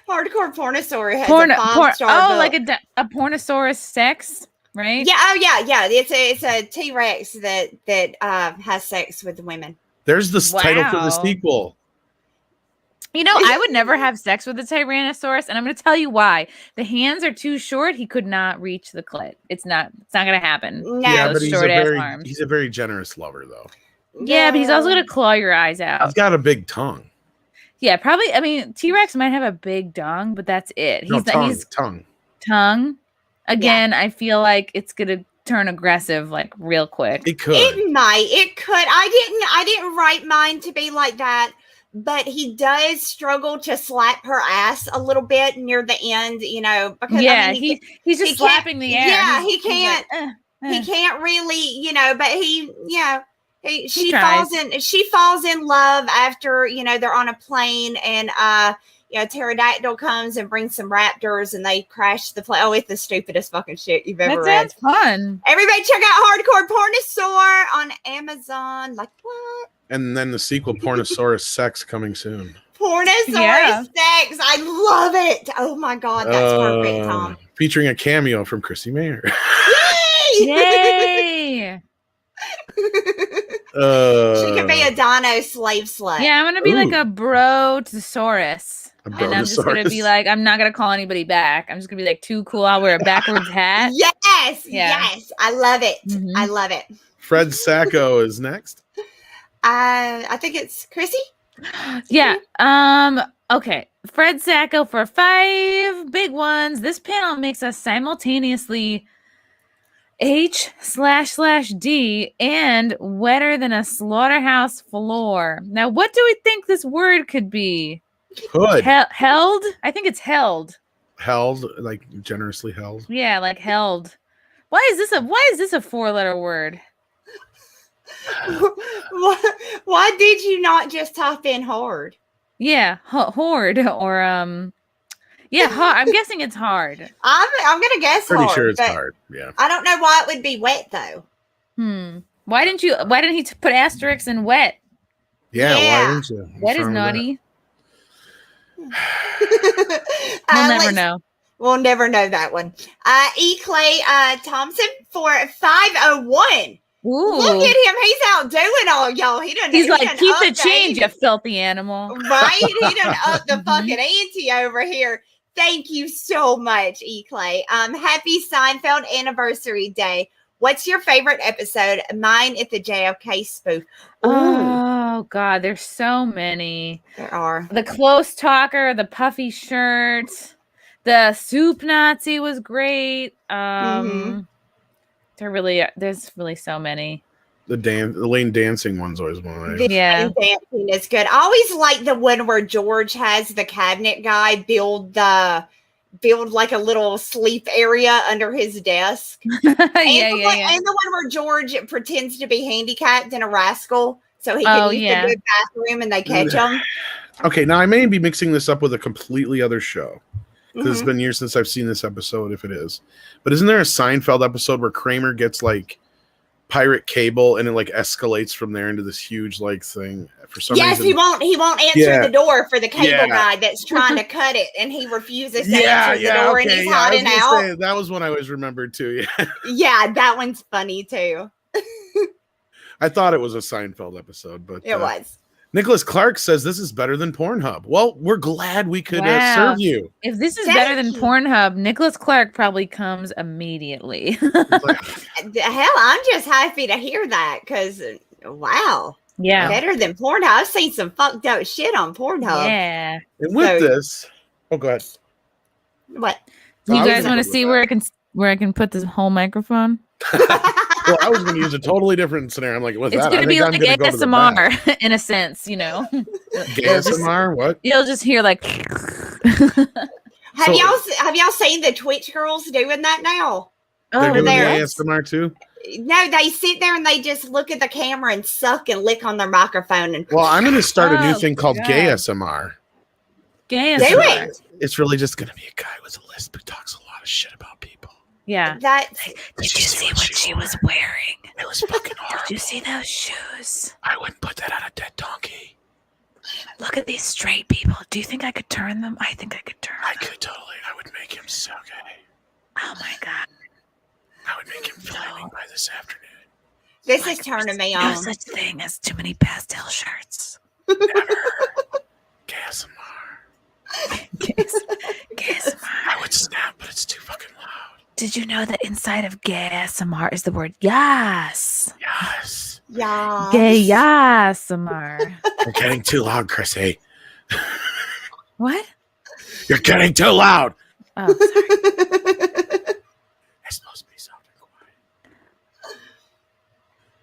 Hardcore Pornosaur has a 5-star Oh, book. like a pornosaurus sex, right? Yeah, oh yeah. It's a T-Rex that has sex with women. There's the title for the Wow. sequel. You know, I would never have sex with a Tyrannosaurus, and I'm going to tell you why. The hands are too short. He could not reach the clit. It's not going to happen. No. Yeah, Those but short ass arms. he's a very generous lover though. Yeah, but he's also going to claw your eyes He's out. got a big tongue. Yeah, probably. I mean, T-Rex might have a big dong, but that's it. He's Tongue. tongue. Again, I feel like it's going to turn aggressive like real quick. It could. It might. It could. I didn't write mine to be like that, but he does struggle to slap her ass a little bit near the end, you know, because Yeah, I mean, he's just he slapping the air. Yeah, He's he like, can't really, you know, but she tries. falls in love after, you know, they're on a plane and you know, pterodactyl comes and brings some raptors and they crash the plane. Oh, it's the stupidest fucking shit you've ever read. That sounds fun. Everybody check out Hardcore Pornosaur on Amazon. Like, what? And then the sequel, Pornosaurus Sex, coming soon. Pornosaurus Yeah. sex. I love it. Oh my God, that's perfect, Tom. Featuring a cameo from Chrissie Mayer. Yay! She could be a dino slave slut. Yeah, I'm gonna be like Ooh. a brotosaurus. A And I'm just gonna be Brontosaurus. like, I'm not gonna call anybody back. I'm just gonna be like too cool. I'll wear a backwards hat. Yes, Yeah. yes. I love it. Mhm. I love it. Fred Sacco is next. I think it's Chrissy. Yeah. Okay. Fred Sacco for 5 big ones. This panel makes us simultaneously H//D and wetter than a slaughterhouse floor. Now, what do we think this word could be? Hood. Held? I think it's held. Held, like generously held. Yeah, like held. Why is this a 4-letter word? Why did you not just type in hard? Yeah, horde or yeah, I'm guessing it's hard. I'm gonna guess Pretty hard. sure it's but hard. Yeah. I don't know why it would be wet though. Why didn't he put asterisks in wet? Yeah. Yeah. Why didn't you? Wet is What's wrong with naughty. We'll We'll never know. We'll never know that one. E. Clay Thompson for 501. Ooh. Look at him. He's out doing all y'all. He's like, done keep the upped change, you ante." filthy animal. Right? He done up the fucking ante over here. Thank you so much, E. Clay. Happy Seinfeld anniversary day. What's your favorite episode? Mine at the JFK spoof. Ooh, Oh God, there's so many. there are. The close talker, the puffy shirt, the soup Nazi was great. There's really so many. The lane dancing one's always one of my The Yeah. dancing is good. I always like the one where George has the cabinet guy build like a little sleep area under his desk. yeah. And the one where George pretends to be handicapped and a rascal so he can use the good bathroom and they catch him. Okay, now I may be mixing this up with a completely other show. Because it's Mhm. been years since I've seen this episode, if it is. But isn't there a Seinfeld episode where Kramer gets like pirate cable and it like escalates from there into this huge like thing for some Yes, reason? he won't answer the door for the cable Yeah. guy that's trying to cut it, and he refuses to Yeah, answer the door, and okay, he's yeah. I was hiding gonna out. say, that was one I always remembered too. Yeah, Yeah, that one's funny too. I thought it was a Seinfeld episode, but It was. Nicholas Clark says this is better than Pornhub. Well, we're glad we could Wow. serve you. If this is Thank better than you. Pornhub, Nicholas Clark probably comes immediately. It's like, Hell, I'm just happy to hear that because wow, yeah. better than Pornhub. I've seen some fucked up shit on Pornhub. Yeah. and with So- this, oh, go ahead. What? You I was guys gonna want to go see with where I can put this whole microphone? Well, I was going to use a totally different scenario. I'm like, with It's that, going I to be think I'm like gonna go to the back. ASMR in a sense, you know. ASMR? What? You'll just hear like Have So- y'all seen the Twitch girls doing that now? They're doing the there. ASMR too? No, they sit there and they just look at the camera and suck and lick on their microphone and Well, I'm going to start a new Oh, thing called God. Gay ASMR. gay Do ASMR. it. It's really just going to be a guy with a lisp who talks a lot of shit about people. Yeah. That's Did you see what she was wearing? It was fucking horrible. Did you see those shoes? I wouldn't put that on a dead donkey. Look at these straight people. Do you think I could turn them? I think I could turn them. I could totally. I would make him so gay. Oh my God. I would make him flaming by this afternoon. this is turning me No on. such thing as too many pastel shirts. Never. KSMR. I would snap, but it's too fucking loud. Did you know that inside of GASMR is the word yes? Yes. Yeah. GASMR. You're getting too loud, Chrissie. What? You're getting too loud. Oh, sorry. It's supposed to be soft and quiet.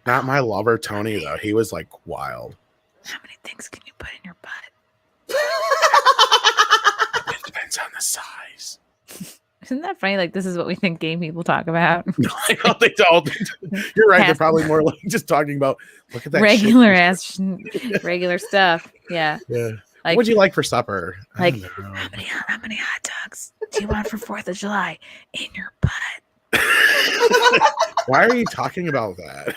Not my lover, Tony, though. He was like wild. How many things can you put in your butt? It depends on the size. Isn't that funny? Like, this is what we think gay people talk about. No, I don't think so. You're right. They're probably more like just talking about look at that regular stuff. Yeah. Yeah. Like, What'd you like for supper? I Like, don't know. how many hot dogs do you want for 4th of July in your butt? Why are you talking about that?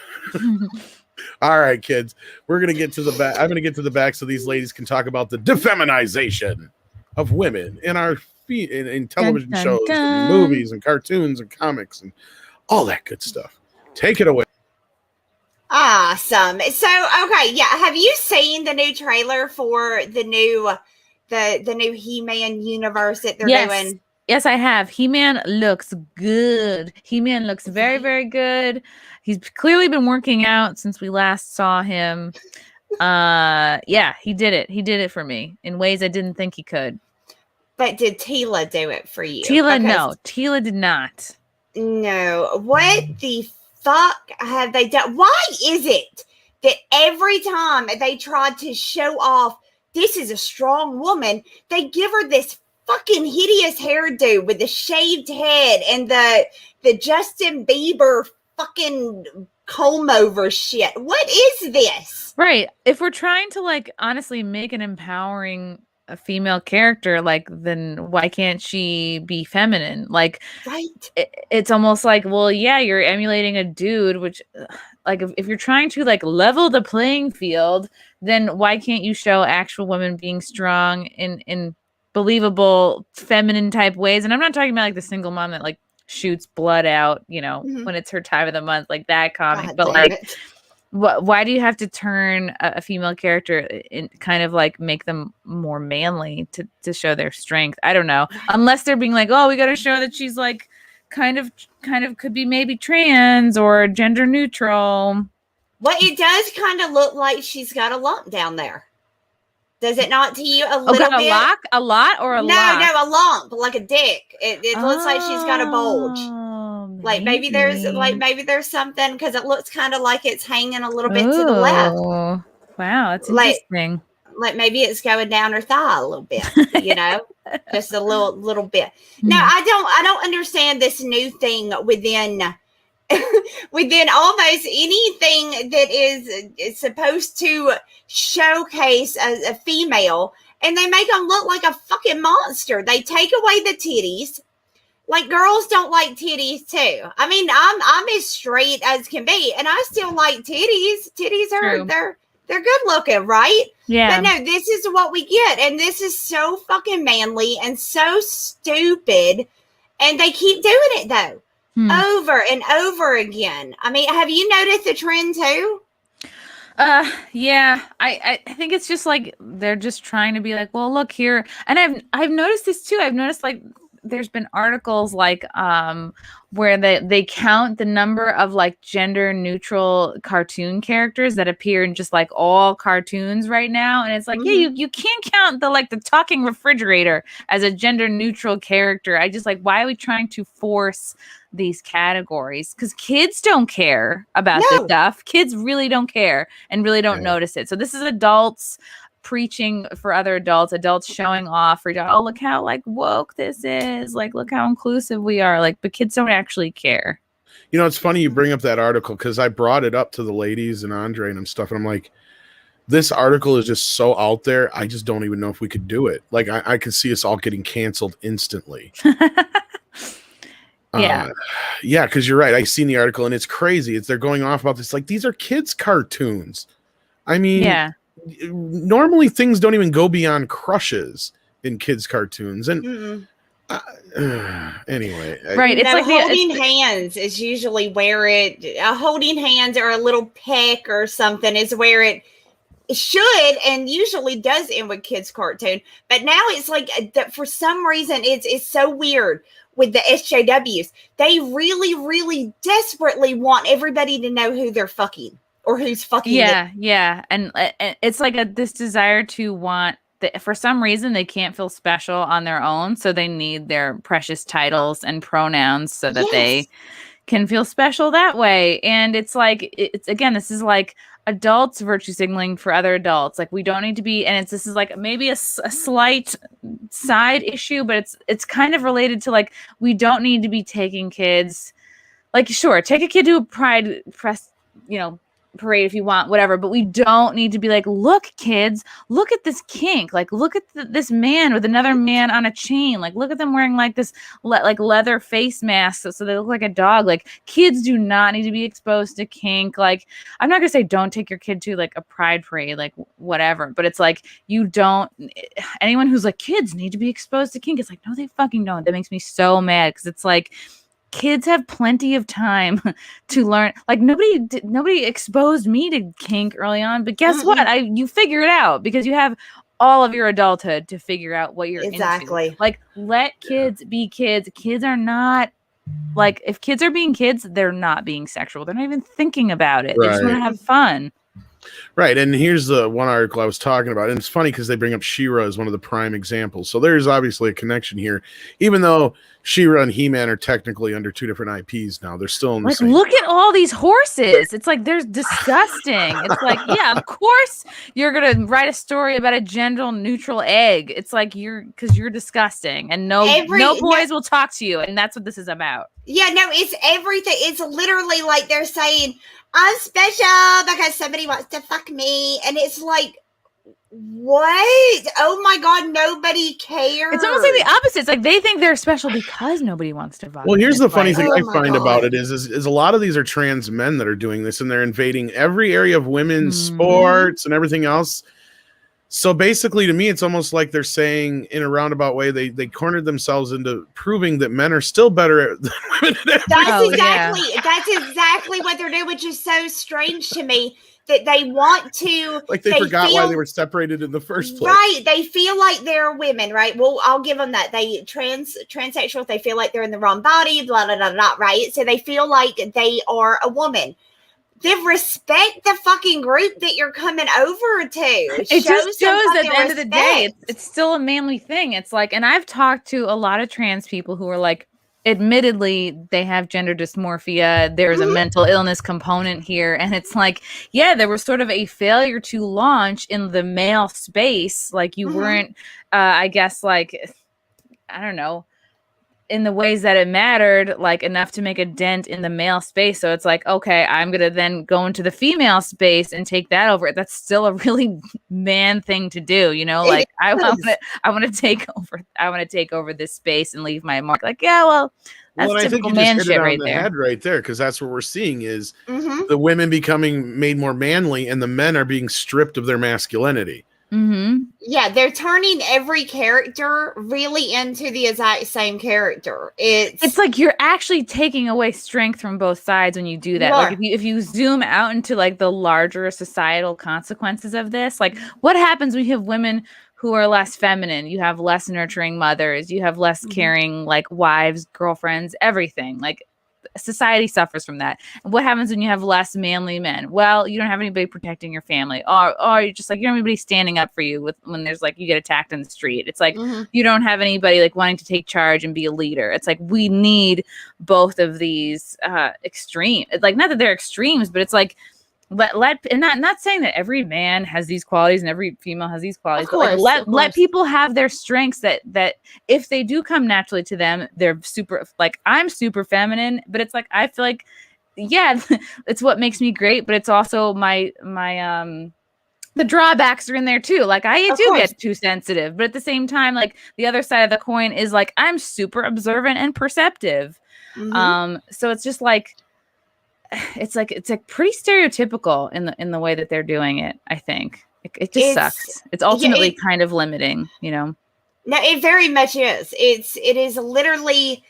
All right, kids. We're gonna get to the back. I'm gonna get to the back so these ladies can talk about the de-feminization of women in our in television Dun, dun, shows, dun. and movies, and cartoons, and comics, and all that good stuff. Take it away. Awesome. So, okay, yeah. Have you seen the new trailer for the new He-Man universe that they're doing? Yes, I have. He-Man looks good. He-Man looks very, very good. He's clearly been working out since we last saw him. Yeah, he did it. He did it for me in ways I didn't think he could. But did Teela do it for you? Teela, no. Teela did not. No. What the fuck have they done? Why is it that every time they try to show off this is a strong woman, they give her this fucking hideous hairdo with the shaved head and the Justin Bieber fucking comb over shit? What is this? Right. If we're trying to like honestly make an empowering a female character, like, then why can't she be feminine? Like, Right. It's almost like, well, yeah, you're emulating a dude, which like if you're trying to like level the playing field, then why can't you show actual women being strong in believable feminine type ways? And I'm not talking about like the single mom that like shoots blood out, you know, when it's her time of the month, like that comic. God but damn like it. why do you have to turn a female character in kind of like make them more manly to show their strength? I don't know. Unless they're being like, oh, we got to show that she's like kind of could be maybe trans or gender neutral. Well, it does kind of look like she's got a lump down there. Does it not to you a little got bit? a lot or a no, lock? No, a lump, like a dick. It looks like she's got a bulge. Like maybe there's something because it looks kind of like it's hanging a little bit to the left. Wow, that's Like- interesting. Like maybe it's going down her thigh a little bit, you know, just a little bit. No, I don't understand this new thing within almost anything that is supposed to showcase a female, and they make them look like a fucking monster. They take away the titties. Like, girls don't like titties too. I mean, I'm as straight as can be, and I still like titties. Titties are True. they're good looking, right? Yeah. But no, this is what we get, and this is so fucking manly and so stupid, and they keep doing it though, over and over again. I mean, have you noticed the trend too? Yeah, I think it's just like they're just trying to be like, well, look here, and I've noticed this too. I've noticed like there's been articles like where they count the number of like gender neutral cartoon characters that appear in just like all cartoons right now, and it's like, yeah, you can't count the talking refrigerator as a gender neutral character. I just like, why are we trying to force these categories? Because kids don't care about this stuff. Kids really don't care and really don't notice it. So this is adults preaching for other adults showing off for, oh, look how like woke this is, like look how inclusive we are, like, but kids don't actually care. You know, it's funny you bring up that article because I brought it up to the ladies and Andre and stuff, and I'm like, this article is just so out there, I just don't even know if we could do it. Like I could see us all getting canceled instantly. Yeah, because you're right. I've seen the article and it's crazy. They're going off about this. Like, these are kids' cartoons. I mean, normally things don't even go beyond crushes in kids' cartoons. And anyway, right. It's like holding hands is usually where holding hands or a little peck or something is where it should and usually does end with kids' cartoon. But now it's like that for some reason it's so weird with the SJWs. They really, really desperately want everybody to know who they're fucking or who's fucking them. Yeah. And it's like this desire to want for some reason they can't feel special on their own, so they need their precious titles and pronouns so that they can feel special that way. And it's like this is like adults virtue signaling for other adults. Like, we don't need to be, and this is like maybe a slight side issue, but it's kind of related to, like, we don't need to be taking kids, like, sure, take a kid to a pride parade if you want, whatever, but we don't need to be like, look, kids, look at this kink, like, look at this man with another man on a chain, like, look at them wearing like this like leather face mask so they look like a dog. Like, kids do not need to be exposed to kink. Like, I'm not gonna say don't take your kid to like a pride parade, like, whatever, but it's like, anyone who's like, kids need to be exposed to kink, it's like, no, they fucking don't. That makes me so mad, because it's like, kids have plenty of time to learn. Like, nobody exposed me to kink early on, but guess what? You figure it out because you have all of your adulthood to figure out what you're into. Like, let kids be kids. Kids are not, like, if kids are being kids, they're not being sexual. They're not even thinking about it. They just want to have fun. Right. And here's the one article I was talking about. And it's funny because they bring up She-Ra as one of the prime examples. So there's obviously a connection here, even though She-Ra and He-Man are technically under two different IPs now. They're still in the same. Look at all these horses. It's like, they're disgusting. It's like, yeah, of course you're going to write a story about a gender neutral egg. It's like, because you're disgusting, and no boys will talk to you. And that's what this is about. Yeah, no, it's everything. It's literally like they're saying, I'm special because somebody wants to fuck me. And it's like, what? Oh my God, nobody cares. It's almost like the opposite. It's like they think they're special because nobody wants to fuck. Well, here's the funny thing I find about it is a lot of these are trans men that are doing this, and they're invading every area of women's sports and everything else. So basically, to me, it's almost like they're saying in a roundabout way, they cornered themselves into proving that men are still better than women. That's exactly what they're doing, which is so strange to me, that they want to. Like they forgot why they were separated in the first place. Right. They feel like they're women, right? Well, I'll give them that. They transsexual, they feel like they're in the wrong body, blah, blah, blah, blah, right? So they feel like they are a woman. Then respect the fucking group that you're coming over to. It just shows at the end of the day, it's still a manly thing. It's like, and I've talked to a lot of trans people who are like, admittedly, they have gender dysmorphia. There's a mental illness component here. And it's like, yeah, there was sort of a failure to launch in the male space. Like, you weren't, I guess, like, I don't know, in the ways that it mattered, like, enough to make a dent in the male space. So it's like, okay, I'm going to then go into the female space and take that over. That's still a really man thing to do, you know? Like, I want to take over this space and leave my mark. Like, yeah, well, that's typical man shit right there. Head right there, because that's what we're seeing is the women becoming made more manly and the men are being stripped of their masculinity. Yeah, they're turning every character really into the exact same character. It's like you're actually taking away strength from both sides when you do that. Like, if you zoom out into like the larger societal consequences of this, like, what happens when you have women who are less feminine? You have less nurturing mothers, you have less caring, like, wives, girlfriends, everything. Like, society suffers from that. And what happens when you have less manly men? Well, you don't have anybody protecting your family, or you're just like, you don't have anybody standing up for you when there's like, you get attacked in the street. It's like, you don't have anybody like wanting to take charge and be a leader. It's like, we need both of these extreme. It's like, not that they're extremes, but it's like, and not saying that every man has these qualities and every female has these qualities, but like, let people have their strengths that if they do come naturally to them, they're super, like, I'm super feminine, but it's like, I feel like, yeah, it's what makes me great, but it's also my the drawbacks are in there too. Like, I do get too sensitive, but at the same time, like, the other side of the coin is like, I'm super observant and perceptive. So it's just like it's pretty stereotypical in the way that they're doing it. I think it just sucks. It's ultimately kind of limiting, you know. No, it very much is. It is literally.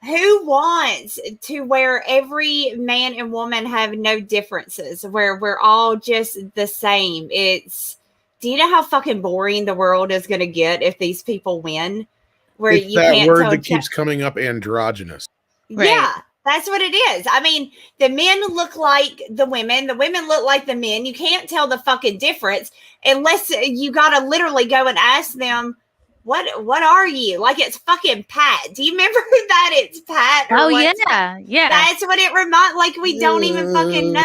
Who wants to where every man and woman have no differences, where we're all just the same? Do you know how fucking boring the world is going to get if these people win? Where it's you that can't word that keeps coming up, androgynous. Right. Yeah, that's what it is. I mean, the men look like the women look like the men. You can't tell the fucking difference unless you got to literally go and ask them, what are you? Like, it's fucking Pat. Do you remember that it's Pat? Oh, yeah. Yeah. That's what it reminds. Like, we don't even fucking know.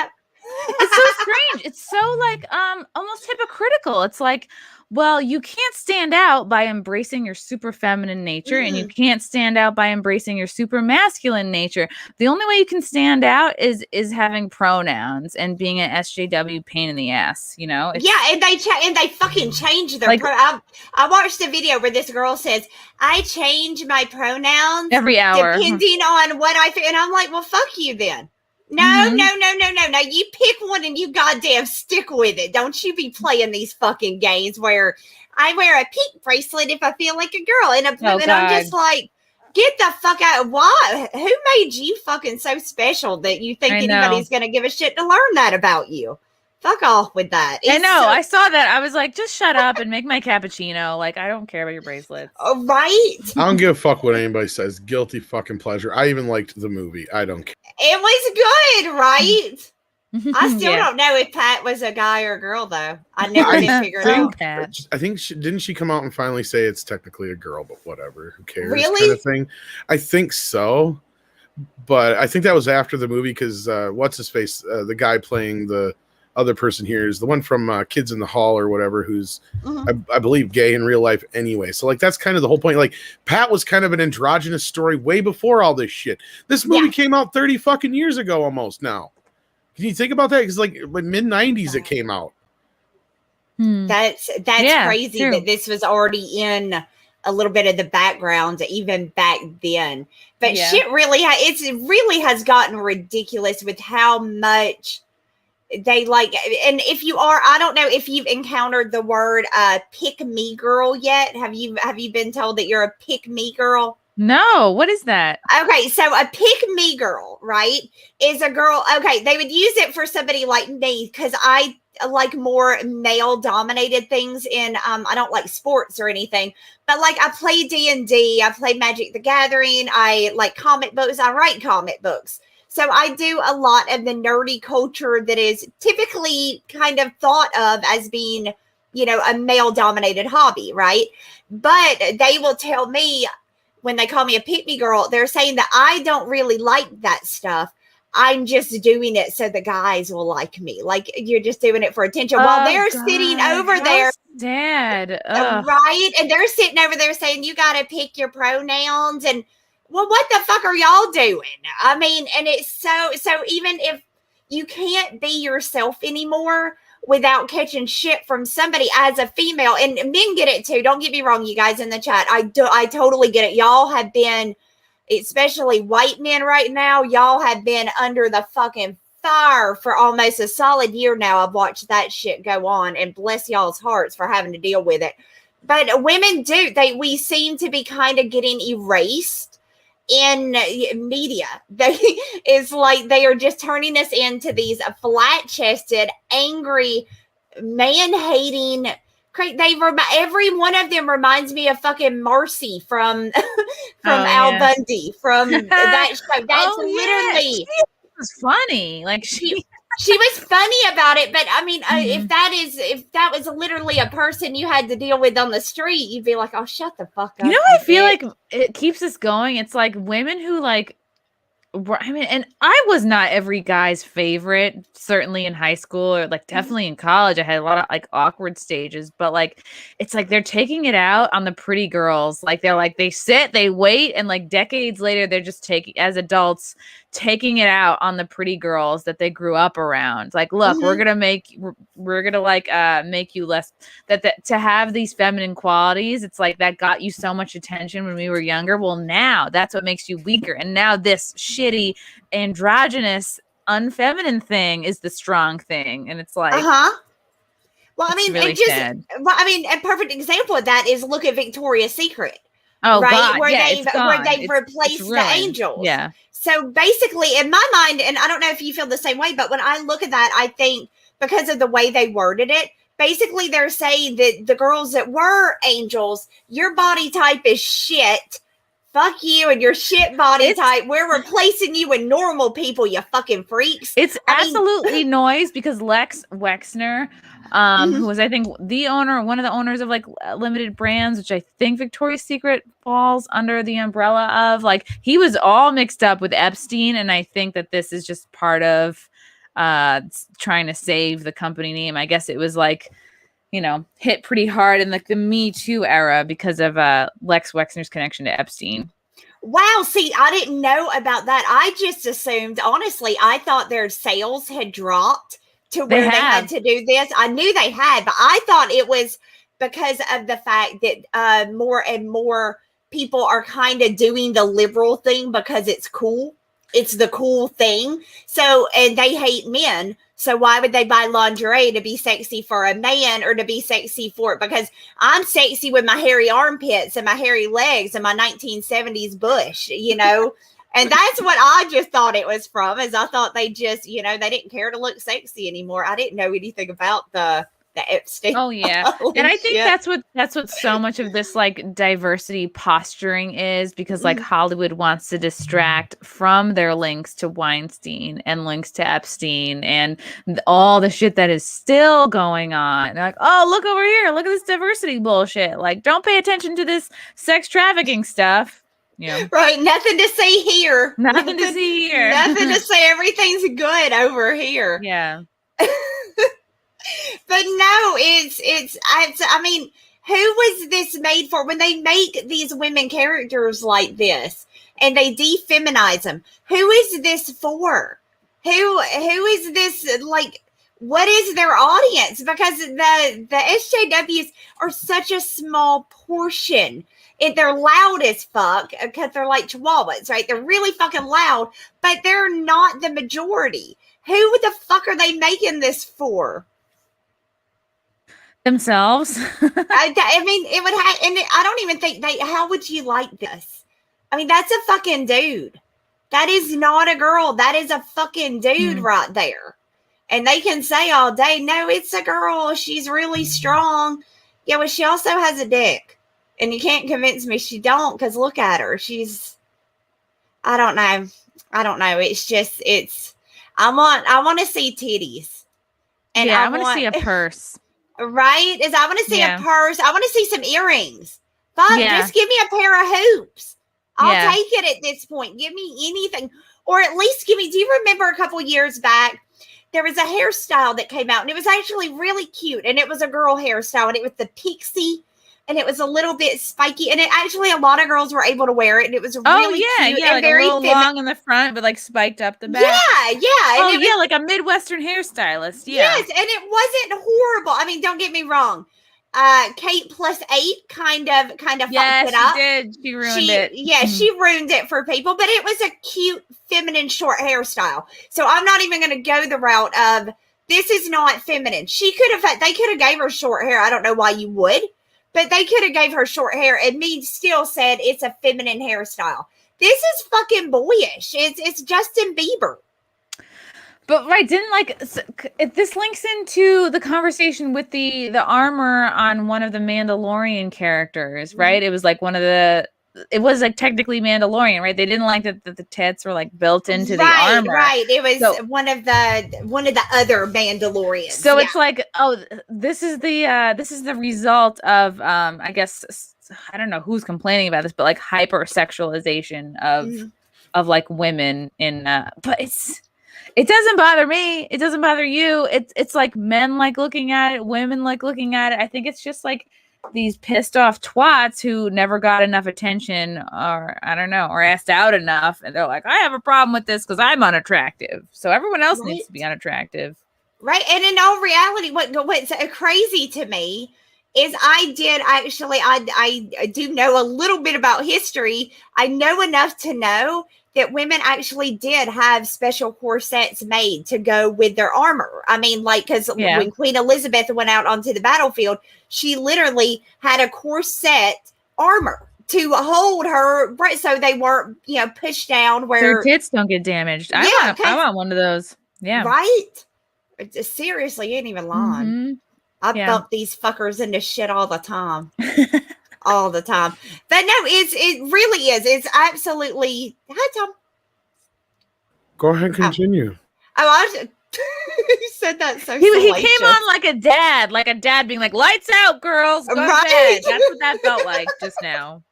It's so strange. It's so like almost hypocritical. It's like, well, you can't stand out by embracing your super feminine nature, and you can't stand out by embracing your super masculine nature. The only way you can stand out is having pronouns and being an SJW pain in the ass, you know? And they fucking change their I watched a video where this girl says, I change my pronouns every hour depending on what I feel. And I'm like, well, fuck you then. No. You pick one and you goddamn stick with it. Don't you be playing these fucking games where I wear a pink bracelet if I feel like a girl. And I'm just like, get the fuck out. Why? Who made you fucking so special that you think anybody's going to give a shit to learn that about you? Fuck off with that. I know. I saw that. I was like, just shut up and make my cappuccino. Like, I don't care about your bracelets. Oh, right? I don't give a fuck what anybody says. Guilty fucking pleasure. I even liked the movie. I don't care. It was good, right? I still don't know if Pat was a guy or a girl, though. I never did figure it out. I think didn't she come out and finally say it's technically a girl, but whatever. Who cares? Really? Kind of thing. I think so. But I think that was after the movie because what's his face? The guy playing the other person here is the one from Kids in the Hall or whatever, who's I believe gay in real life anyway. So like that's kind of the whole point. Like Pat was kind of an androgynous story way before all this shit. This movie came out 30 fucking years ago almost now. Can you think about that? Because like mid 90s it came out. That's crazy that this was already in a little bit of the background even back then. But shit really has gotten ridiculous with how much they like, and if you are, I don't know if you've encountered the word pick me girl yet. Have you been told that you're a pick me girl? No, what is that? Okay, so a pick me girl, right, is a girl. Okay, they would use it for somebody like me because I like more male dominated things in I don't like sports or anything, but like I play D&D, I play Magic the Gathering, I like comic books, I write comic books. So I do a lot of the nerdy culture that is typically kind of thought of as being, you know, a male-dominated hobby, right? But they will tell me when they call me a pick-me girl, they're saying that I don't really like that stuff. I'm just doing it so the guys will like me. Like you're just doing it for attention while they're sitting over there. Dad. Right? And they're sitting over there saying, you got to pick your pronouns and well, what the fuck are y'all doing? I mean, and it's so even if you can't be yourself anymore without catching shit from somebody as a female, and men get it too. Don't get me wrong, you guys in the chat. I totally get it. Y'all have been, especially white men right now, y'all have been under the fucking fire for almost a solid year now. I've watched that shit go on, and bless y'all's hearts for having to deal with it. But women we seem to be kind of getting erased in media. It's like they are just turning us into these flat-chested, angry, man-hating. Every one of them reminds me of fucking Marcy from Al Bundy from that show. That's literally. She was funny. Like she was funny about it, but I mean, if that was literally a person you had to deal with on the street, you'd be like, "Oh, shut the fuck up." You know, I feel like it keeps us going. It's like women who like. I mean, and I was not every guy's favorite, certainly in high school or like definitely in college. I had a lot of like awkward stages, but like it's like they're taking it out on the pretty girls. Like they sit, they wait, and like decades later, they're just as adults taking it out on the pretty girls that they grew up around. Like, look, we're gonna make you less that to have these feminine qualities. It's like that got you so much attention when we were younger. Well, now that's what makes you weaker. And now this shitty androgynous unfeminine thing is the strong thing. And it's like, well, I mean, really sad. Well, I mean, a perfect example of that is look at Victoria's Secret. Oh, right, God. where Yeah, they've replaced the angels. Yeah. So basically, in my mind, and I don't know if you feel the same way, but when I look at that, I think because of the way they worded it, basically they're saying that the girls that were angels, your body type is shit. Fuck you and your shit body type. We're replacing you with normal people, you fucking freaks. It's absolutely noise because Lex Wexner, who was, I think, one of the owners of like Limited Brands, which I think Victoria's Secret falls under the umbrella of, like, he was all mixed up with Epstein. And I think that this is just part of trying to save the company name. I guess it was like, hit pretty hard in like the Me Too era because of Lex Wexner's connection to Epstein. Wow. See, I didn't know about that. I just assumed, honestly, I thought their sales had dropped to where they had to do this. I knew they had, but I thought it was because of the fact that more and more people are kind of doing the liberal thing because it's cool. It's the cool thing. So, and they hate men. So why would they buy lingerie to be sexy for a man or to be sexy for it? Because I'm sexy with my hairy armpits and my hairy legs and my 1970s bush, And that's what I just thought it was from, is I thought they just, they didn't care to look sexy anymore. I didn't know anything about the Epstein. Oh yeah. And I think that's what so much of this like diversity posturing is, because like Hollywood wants to distract from their links to Weinstein and links to Epstein and all the shit that is still going on. They're like, oh, look over here, look at this diversity bullshit. Like, don't pay attention to this sex trafficking stuff. Right, nothing to see here. Nothing to see here. Nothing to say. Everything's good over here. Yeah. But no, I mean, who was this made for? When they make these women characters like this and they defeminize them, who is this for? Who is this, like, what is their audience? Because the SJWs are such a small portion. They're loud as fuck because they're like chihuahuas, right? They're really fucking loud, but they're not the majority. Who the fuck are they making this for? Themselves. I mean, it would have, and I don't even think how would you like this? I mean, that's a fucking dude. That is not a girl. That is a fucking dude right there. And they can say all day, no, it's a girl. She's really strong. Yeah, well, she also has a dick. And you can't convince me she don't, because look at her. I don't know. It's just, I want to see titties. And I want to see a purse. Right? I want to see a purse. I want to see some earrings. Fuck, just give me a pair of hoops. I'll take it at this point. Give me anything. Or at least do you remember a couple years back, there was a hairstyle that came out and it was actually really cute. And it was a girl hairstyle and it was the pixie. And it was a little bit spiky, and it actually a lot of girls were able to wear it, and it was really cute and like very a little long in the front, but like spiked up the back. Yeah. Oh yeah, like a Midwestern hairstylist. Yeah. Yes, and it wasn't horrible. I mean, don't get me wrong. Kate +8 kind of fucked it up. She did. She ruined it. Yeah, she ruined it for people, but it was a cute, feminine, short hairstyle. So I'm not even going to go the route of this is not feminine. They could have gave her short hair. I don't know why you would. But they could have gave her short hair and me still said it's a feminine hairstyle. This is fucking boyish. It's Justin Bieber. But this links into the conversation with the armor on one of the Mandalorian characters, right? It was like it was like technically Mandalorian, right? They didn't like that the tits were like built into the armor. Right. It was one of the other Mandalorians. So it's like, oh, this is the result of I guess I don't know who's complaining about this, but like hypersexualization of like women in but it doesn't bother me. It doesn't bother you. It's like men like looking at it, women like looking at it. I think it's just like these pissed off twats who never got enough attention, or I don't know, or asked out enough, and they're like, I have a problem with this because I'm unattractive, so everyone else needs to be unattractive. Right. And in all reality, what's crazy to me is I do know a little bit about history. I know enough to know that women actually did have special corsets made to go with their armor. I mean, like, because when Queen Elizabeth went out onto the battlefield, she literally had a corset armor to hold her breast so they weren't, pushed down where their tits don't get damaged. I want one of those. Yeah. Right? Seriously, you ain't even lying. Mm-hmm. I bump these fuckers into shit all the time. All the time. But no, it really is. It's absolutely. Hi, Tom. Go ahead and continue. You said that so he came on like a dad being like, lights out, girls. Go to bed. That's what that felt like just now.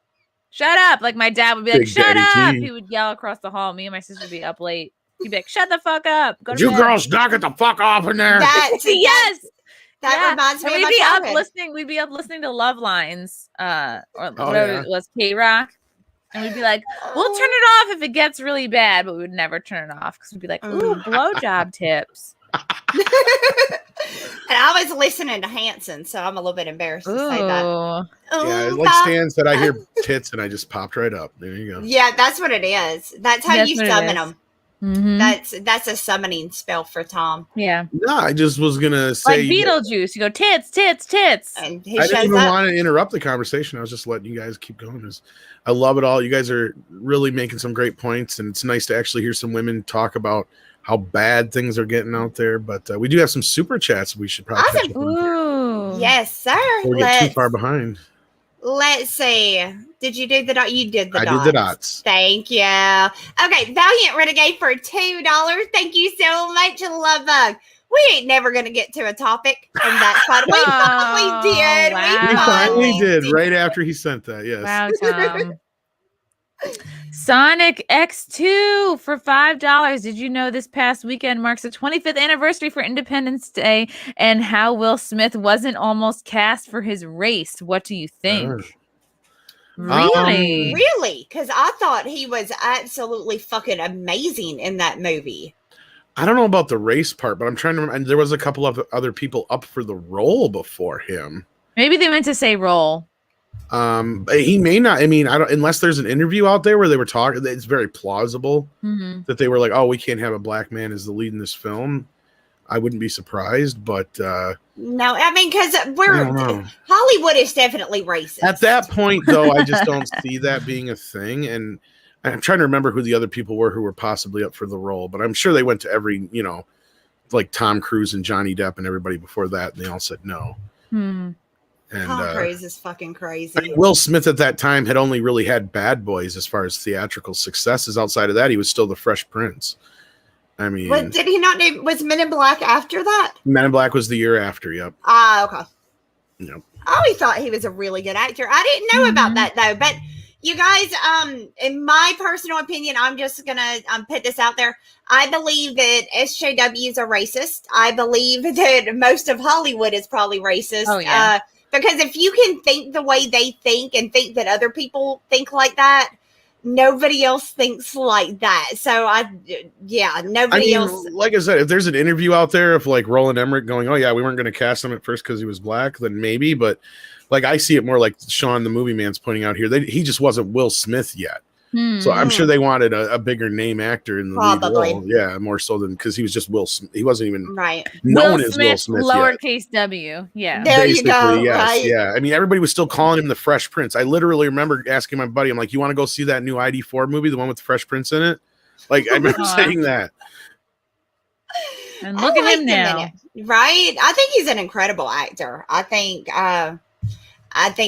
Shut up. Like my dad would be like, shut up. He would yell across the hall. Me and my sister would be up late. He'd be like, shut the fuck up. Go to bed. You girls knock it the fuck off in there. Yes. That reminds me of my childhood. We'd be up listening to Love Lines, or whatever it was, K-Rock. And we'd be like, we'll turn it off if it gets really bad, but we would never turn it off because we'd be like, ooh, blowjob tips. And I was listening to Hanson, so I'm a little bit embarrassed to say that. Yeah, like Stan said, I hear tits and I just popped right up. There you go. Yeah, that's what it is. That's how you summon them. Mm-hmm. That's a summoning spell for Tom. Yeah. No, I just was gonna say like Beetlejuice. You go tits, tits, tits. And I didn't even want to interrupt the conversation. I was just letting you guys keep going. I love it all. You guys are really making some great points, and it's nice to actually hear some women talk about how bad things are getting out there. But we do have some super chats. We should probably catch up on. Yes, sir. Before we get too far behind. Let's see. Did you do the dot? You did the dots. I did the dots. Thank you. Okay, Valiant Renegade for $2. Thank you so much, Love Bug. We ain't never gonna get to a topic, and that's fine. We finally did. Wow. We finally did right after he sent that. Yes. Wow, Tom. Sonic X2 for $5. Did you know this past weekend marks the 25th anniversary for Independence Day and how Will Smith wasn't almost cast for his race? What do you think? Really? Really? Because I thought he was absolutely fucking amazing in that movie. I don't know about the race part, but I'm trying to remember. There was a couple of other people up for the role before him. Maybe they meant to say role. He may not. I mean, I don't. Unless there's an interview out there where they were talking, it's very plausible that they were like, "Oh, we can't have a black man as the lead in this film." I wouldn't be surprised, but no, I mean, because Hollywood is definitely racist. At that point, though, I just don't see that being a thing. And I'm trying to remember who the other people were who were possibly up for the role, but I'm sure they went to every, like Tom Cruise and Johnny Depp and everybody before that, and they all said no. And Tom Cruise is fucking crazy. I mean, Will Smith at that time had only really had Bad Boys as far as theatrical successes. Outside of that, he was still the Fresh Prince. I mean, did he not name? Was Men in Black after that? Men in Black was the year after. Yep. Okay. Yep. I always thought he was a really good actor. I didn't know about that though. But you guys, in my personal opinion, I'm just gonna put this out there. I believe that SJWs are racist. I believe that most of Hollywood is probably racist. Oh yeah. Because if you can think the way they think and think that other people think like that, nobody else thinks like that. So nobody else. Like I said, if there's an interview out there of like Roland Emmerich going, "Oh yeah, we weren't going to cast him at first because he was black," then maybe. But like I see it more like Sean, the movie man's pointing out here. He just wasn't Will Smith yet. So I'm sure they wanted a bigger name actor in the lead role. Yeah, more so than because he was just Will Smith. He wasn't even known as Will Smith lowercase w. Yeah. There you go. Yes, right? Yeah. I mean, everybody was still calling him the Fresh Prince. I literally remember asking my buddy, I'm like, "You want to go see that new ID4 movie, the one with the Fresh Prince in it?" Like, I remember saying that. And look at him now. Right? I think he's an incredible actor. I think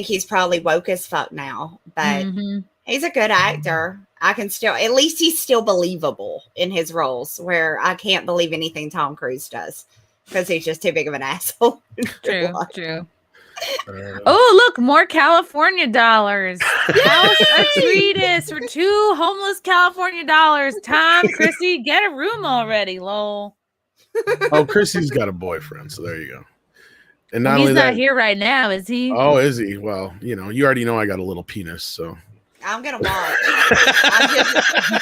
he's probably woke as fuck now, but he's a good actor. I can still, at least he's still believable in his roles, where I can't believe anything Tom Cruise does because he's just too big of an asshole. True. Oh, look, more California dollars. House a treatise for 2 homeless California dollars. Tom, Chrissy, get a room already, lol. Oh, Chrissy's got a boyfriend, so there you go. And not He's only not that, here right now, is he? oh, is he? Well, you already know I got a little penis, so. I'm gonna watch.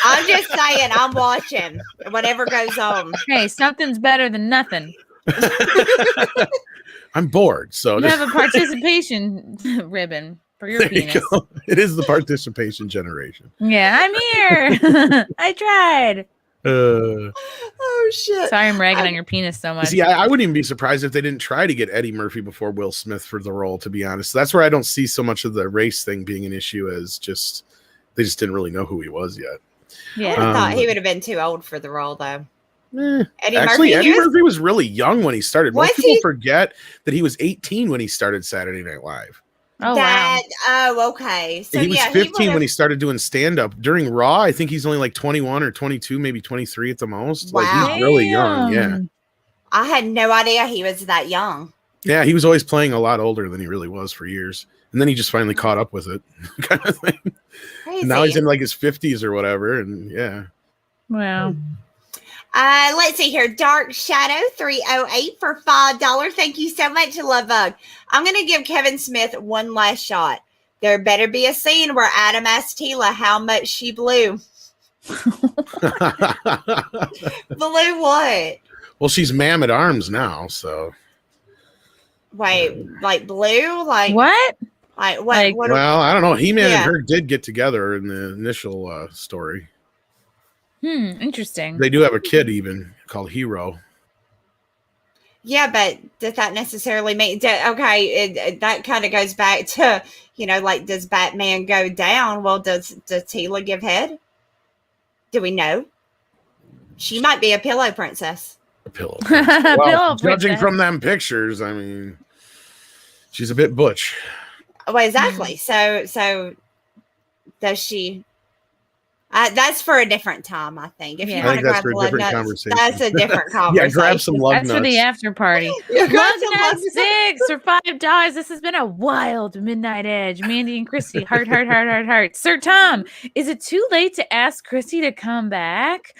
I'm just saying, I'm watching whatever goes on. Hey, something's better than nothing. I'm bored, so You have a participation ribbon for your there you penis. go. It is the participation generation. Yeah, I'm here. I tried. Oh shit! Sorry, I'm ragging on your penis so much. See, I wouldn't even be surprised if they didn't try to get Eddie Murphy before Will Smith for the role, to be honest. That's where I don't see so much of the race thing being an issue, as just they just didn't really know who he was yet. I would have thought he would have been too old for the role, though. Eddie Murphy was really young when he started. Most people he? forget that he was 18 when he started Saturday Night Live. Oh, wow. Oh, okay. So he was 15 when he started doing stand-up. During Raw, I think he's only like 21 or 22, maybe 23 at the most. Wow. Like, he's really young, yeah. I had no idea he was that young. Yeah, he was always playing a lot older than he really was for years. And then he just finally caught up with it, kind of thing. Crazy. And now he's in like his 50s or whatever, and yeah. Wow. Let's see here. Dark Shadow 308 for $5. Thank you so much, Love Bug. I'm going to give Kevin Smith one last shot. There better be a scene where Adam asks Teela how much she blew. Blew what? Well, she's Mam at Arms now, so. Wait, like blue? Like what? Like what? Like, what well, I don't know. He-Man and her did get together in the initial story. Interesting. They do have a kid even called Hero. Yeah, but does that necessarily mean that kind of goes back to, like, does Batman go down? Well, does Teela give head? Do we know? She might be a pillow princess. A pillow princess. Well, Pillow judging princess. from them pictures, I mean, she's a bit butch. Well, exactly. So does she? That's for a different time, I think. If you Yeah. want to that's grab for a lug different nuts, conversation. that's a different conversation. Yeah, grab some lug That's nuts. for the after party. Yeah, grab Lug some Nut lug nuts. 6 for $5. This has been a wild midnight edge. Mandy and Chrissy, heart. Sir Tom, is it too late to ask Chrissy to come back?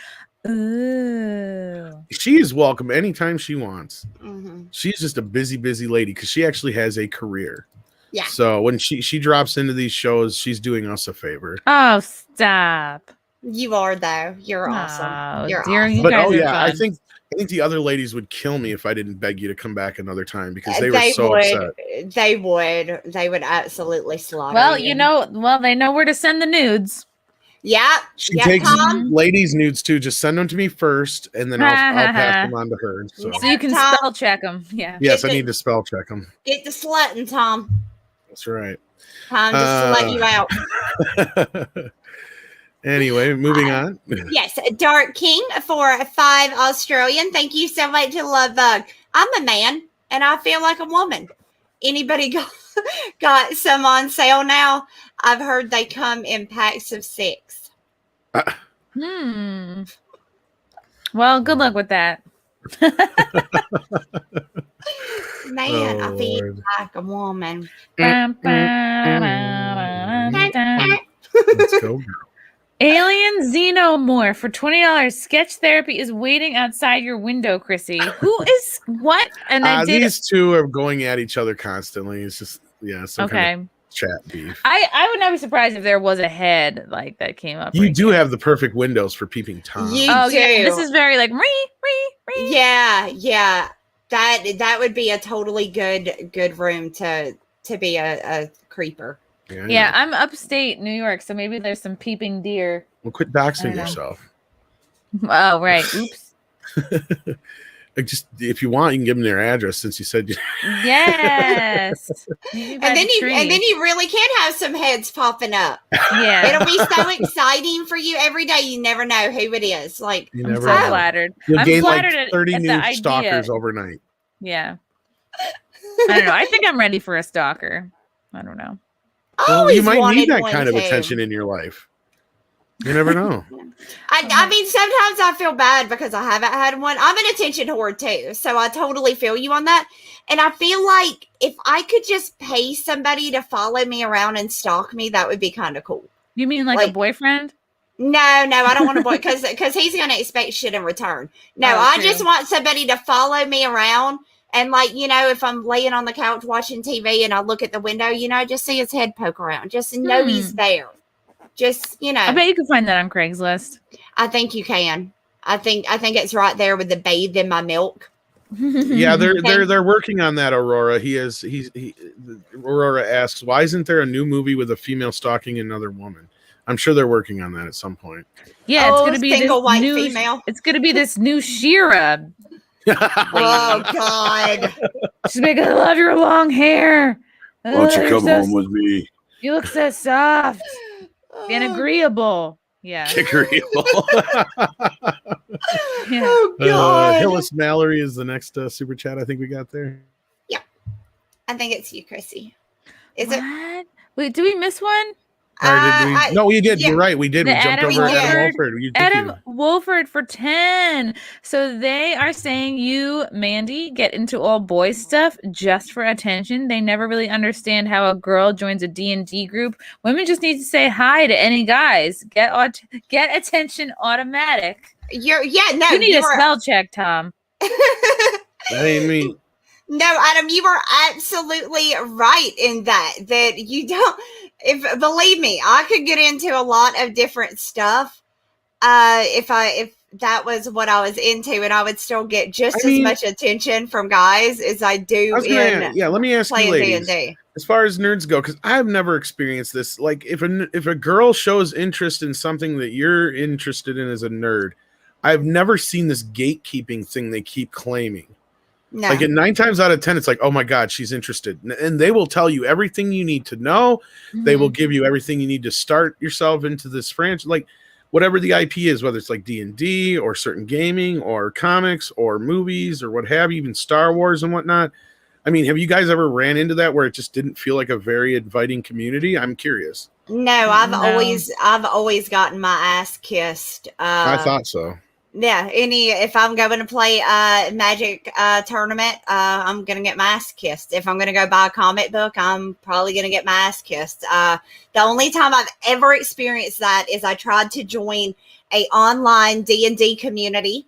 Ooh. She is welcome anytime she wants. Mhm. She's just a busy lady because she actually has a career. Yeah. So when she drops into these shows, she's doing us a favor. Oh, stop. You are, though. You're awesome. Oh, You're dear, awesome. you But guys are I fun. think the other ladies would kill me if I didn't beg you to come back another time because they were so upset. They would absolutely slaughter Well, you. they know where to send the nudes. Yeah. She Yeah, takes Tom. ladies' nudes too. Just send them to me first, and then I'll pass them on to her. So. So you can Tom. spell check them. Yeah. Yes, I need to spell check them. Get the slutting, Tom. That's right. Time just to let you out. Anyway, moving on. Yes, Dark King for 5 Australian. Thank you so much to Love Bug. I'm a man, and I feel like a woman. Anybody got some on sale now? I've heard they come in packs of 6. Well, good luck with that. Man, I feel Lord. like a woman. Let's go, girl. Alien Xenomorph for $20. Sketch therapy is waiting outside your window, Chrissy. Who is what? And I did. These two are going at each other constantly. It's just some Okay. kind of chat beef. I would not be surprised if there was a head like that came up. You right do here. have the perfect windows for peeping Tom. You Oh, do. yeah. This is very like ree. Yeah. That would be a totally good room to be a creeper. Yeah, I'm upstate New York, so maybe there's some peeping deer. Well, quit I doxing don't know. yourself. Oh, right. Oops. Just if you want, you can give them their address since you said you. Yes. And then you really can have some heads popping up. Yeah. It'll be so exciting for you every day. You never know who it is. Like, You I'm never so know. flattered. You'll I'm gain like flattered at 30 the new idea. stalkers overnight. Yeah. I don't know. I think I'm ready for a stalker. I don't know. Well, you always might need wanted that one kind of too. attention in your life. You never know. I mean, sometimes I feel bad because I haven't had one. I'm an attention whore too, so I totally feel you on that. And I feel like if I could just pay somebody to follow me around and stalk me, that would be kind of cool. You mean like a boyfriend? No, I don't want a boy because he's going to expect shit in return. No, Oh, I true. just want somebody to follow me around And like, you know, if I'm laying on the couch watching TV and I look at the window, you know, just see his head poke around, just know he's there. Just, you know, I bet you can find that on Craigslist. I think you can. I think it's right there with the bathed in my milk. Yeah, they're working on that, Aurora. Aurora asks, why isn't there a new movie with a female stalking another woman? I'm sure they're working on that at some point. Yeah, it's gonna be single this white new, female. It's gonna be this new Shira. Oh God. She's like, I love your long hair. Why don't you come home with me? You look so soft and agreeable. Yeah. Agreeable. Yeah. Oh God. Hillis Mallory is the next super chat I think we got there. Yeah. I think it's you, Chrissy. Is what? it? Wait, did we miss one? No, we did. Yeah. You're right. We did. We jumped over Adam Wolford. Adam Wolford for 10. So they are saying you, Mandy, get into all boys stuff just for attention. They never really understand how a girl joins a D&D group. Women just need to say hi to any guys. Get attention automatic. You need a spell check, Tom. That ain't me. No, Adam, you are absolutely right in that you don't. Believe me, I could get into a lot of different stuff if that was what I was into, and I would still get just as much attention from guys as I do let me ask you, ladies, D&D. As far as nerds go, because I've never experienced this. Like, if a girl shows interest in something that you're interested in as a nerd, I've never seen this gatekeeping thing they keep claiming. No. Like, at 9 times out of 10, it's like, oh my God, she's interested. And they will tell you everything you need to know. Mm-hmm. They will give you everything you need to start yourself into this franchise. Like, whatever the IP is, whether it's like D&D or certain gaming or comics or movies or what have you, even Star Wars and whatnot. I mean, have you guys ever ran into that where it just didn't feel like a very inviting community? I'm curious. No, I've always gotten my ass kissed. I thought so. Yeah, if I'm going to play a Magic tournament, I'm going to get my ass kissed. If I'm going to go buy a comic book, I'm probably going to get my ass kissed. The only time I've ever experienced that is I tried to join a online D&D community,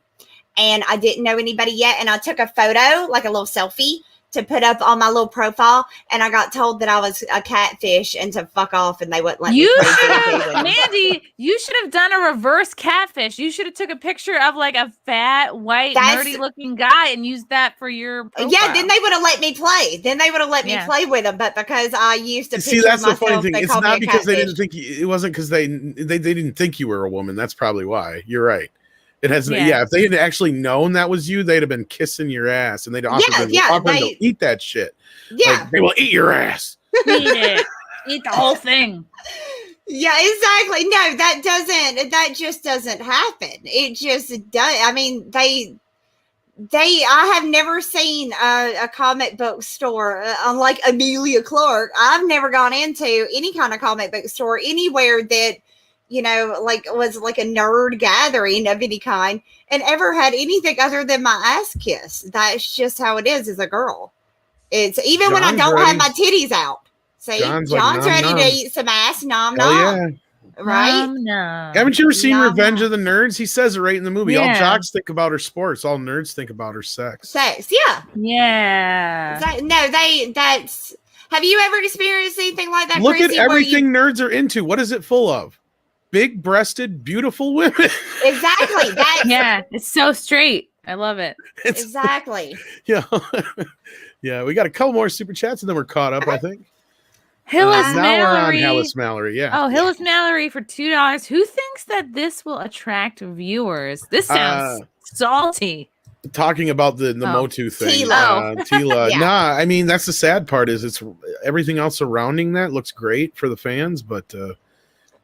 and I didn't know anybody yet, and I took a photo, like a little selfie, to put up on my little profile, and I got told that I was a catfish and to fuck off, and they wouldn't let me. Mandy, you should have done a reverse catfish. You should have took a picture of like a fat, white, nerdy looking guy and used that for your profile. Yeah, then they would have let me play. Then they would have let me play with them. But because I used to picture that's myself, the funny thing. It's not because they didn't think it wasn't because they didn't think you were a woman. That's probably why. You're right. It has, if they had actually known that was you, they'd have been kissing your ass, and they'd offer to eat that shit. Yeah, like, they will eat your ass. Eat it. Eat the whole thing. Yeah, exactly. No, that just doesn't happen. It just does. I mean, I have never seen a comic book store, unlike Amelia Clark. I've never gone into any kind of comic book store anywhere that, like was like a nerd gathering of any kind, and ever had anything other than my ass kiss. That's just how it is as a girl. It's even John's when I don't have my titties out. See, John's ready to eat some ass. Nom nom. Yeah. Right? No. Haven't you ever seen Revenge of the Nerds? He says it right in the movie. All jocks think about are sports. All nerds think about are sex. Yeah. Yeah. That's. Have you ever experienced anything like that? Look at everything nerds are into. What is it full of? Big-breasted, beautiful women. Exactly. Yeah, it's so straight. I love it. Exactly. Yeah. Yeah, we got a couple more super chats and then we're caught up, I think. Hillis Mallory. Now we're on Hillis Mallory, yeah. Oh, Hillis Mallory for $2. Who thinks that this will attract viewers? This sounds salty. Talking about the Motu thing. Teela. Teela. Yeah. Nah, I mean, that's the sad part is it's everything else surrounding that looks great for the fans, but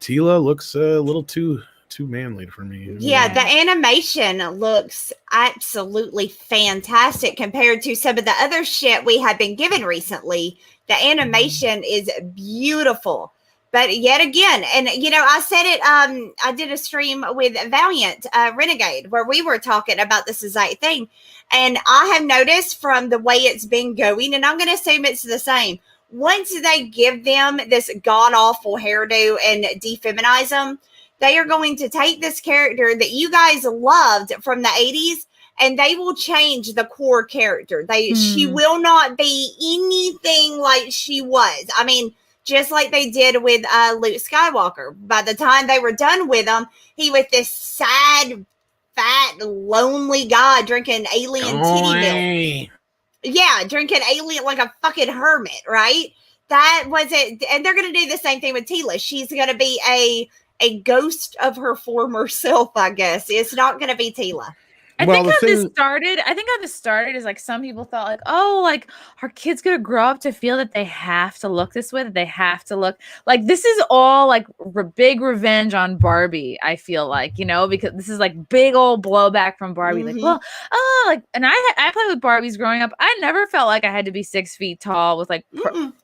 Teela looks a little too manly for me. Yeah, the animation looks absolutely fantastic compared to some of the other shit we have been given recently. The animation is beautiful. But yet again, and I said it, I did a stream with Valiant Renegade where we were talking about this exact thing. And I have noticed from the way it's been going, and I'm going to assume it's the same. Once they give them this god-awful hairdo and defeminize them, they are going to take this character that you guys loved from the 80s and they will change the core character. She will not be anything like she was. I mean, just like they did with Luke Skywalker. By the time they were done with him, he was this sad, fat, lonely guy drinking alien titty milk. Yeah, drinking alien like a fucking hermit, right? That was it. And they're going to do the same thing with Teela. She's going to be a ghost of her former self, I guess. It's not going to be Teela. I think how this started is like some people thought like, oh, like our kid's gonna grow up to feel that they have to look this way, that they have to look like this is all like big revenge on Barbie. I feel like, you know, because this is like big old blowback from Barbie. Like, well, like, and I played with Barbies growing up. I never felt like I had to be 6 feet tall with like,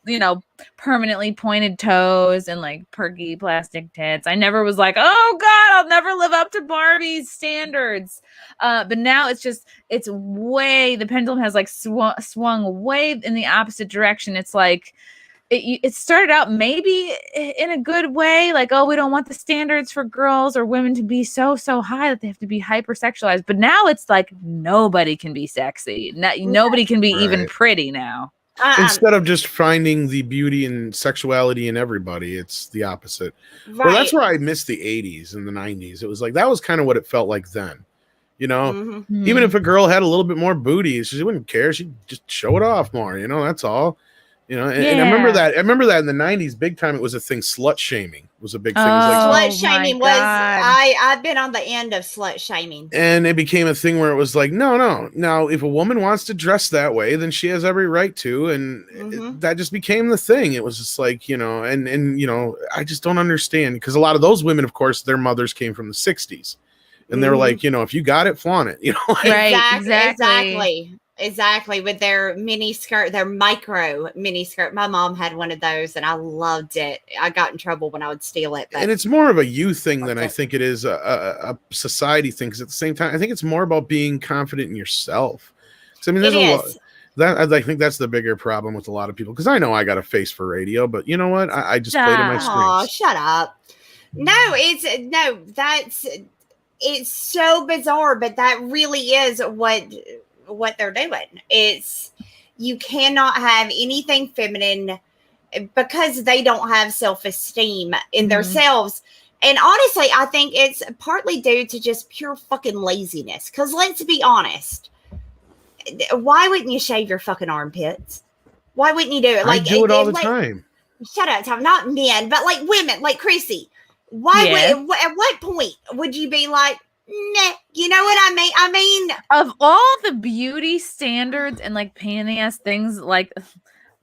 you know, permanently pointed toes and like perky plastic tits. I never was like, oh God, I'll never live up to Barbie's standards. But now it's way, the pendulum has like swung way in the opposite direction. It's like, it started out maybe in a good way, like, oh, we don't want the standards for girls or women to be so high that they have to be hypersexualized. But now it's like nobody can be sexy. Nobody can be even pretty now. Instead of just finding the beauty and sexuality in everybody, it's the opposite. Right. Well, that's where I missed the 80s and the 90s. It was like, that was kind of what it felt like then. You know, even if a girl had a little bit more booty, she wouldn't care. She'd just show it off more. You know, that's all. You know, and I remember that. I remember that in the 90s, big time. It was a thing. Slut shaming was a big thing. Slut shaming was. I've been on the end of slut shaming, and it became a thing where it was like, no. Now, if a woman wants to dress that way, then she has every right to, and that just became the thing. It was just like, you know, and you know, I just don't understand, because a lot of those women, of course, their mothers came from the 60s. And they were like, you know, if you got it, flaunt it. You know, right? Exactly. With their mini skirt, their micro mini skirt. My mom had one of those, and I loved it. I got in trouble when I would steal it. And it's more of a youth thing than I think it is a society thing. Because at the same time, I think it's more about being confident in yourself. So, I mean, there's a lot. I think that's the bigger problem with a lot of people. Because I know I got a face for radio, but you know what? I just play to my strengths. Oh, shut up! It's so bizarre, but that really is what they're doing. It's, you cannot have anything feminine because they don't have self-esteem in themselves. And honestly, I think it's partly due to just pure fucking laziness. Because let's be honest, why wouldn't you shave your fucking armpits? Why wouldn't you do it? Like, I do it all the time. Shut up, Tom. Not men, but like women, like Chrissie. Why would, at what point would you be like, nah, you know what I mean? I mean, of all the beauty standards and like pain in the ass things like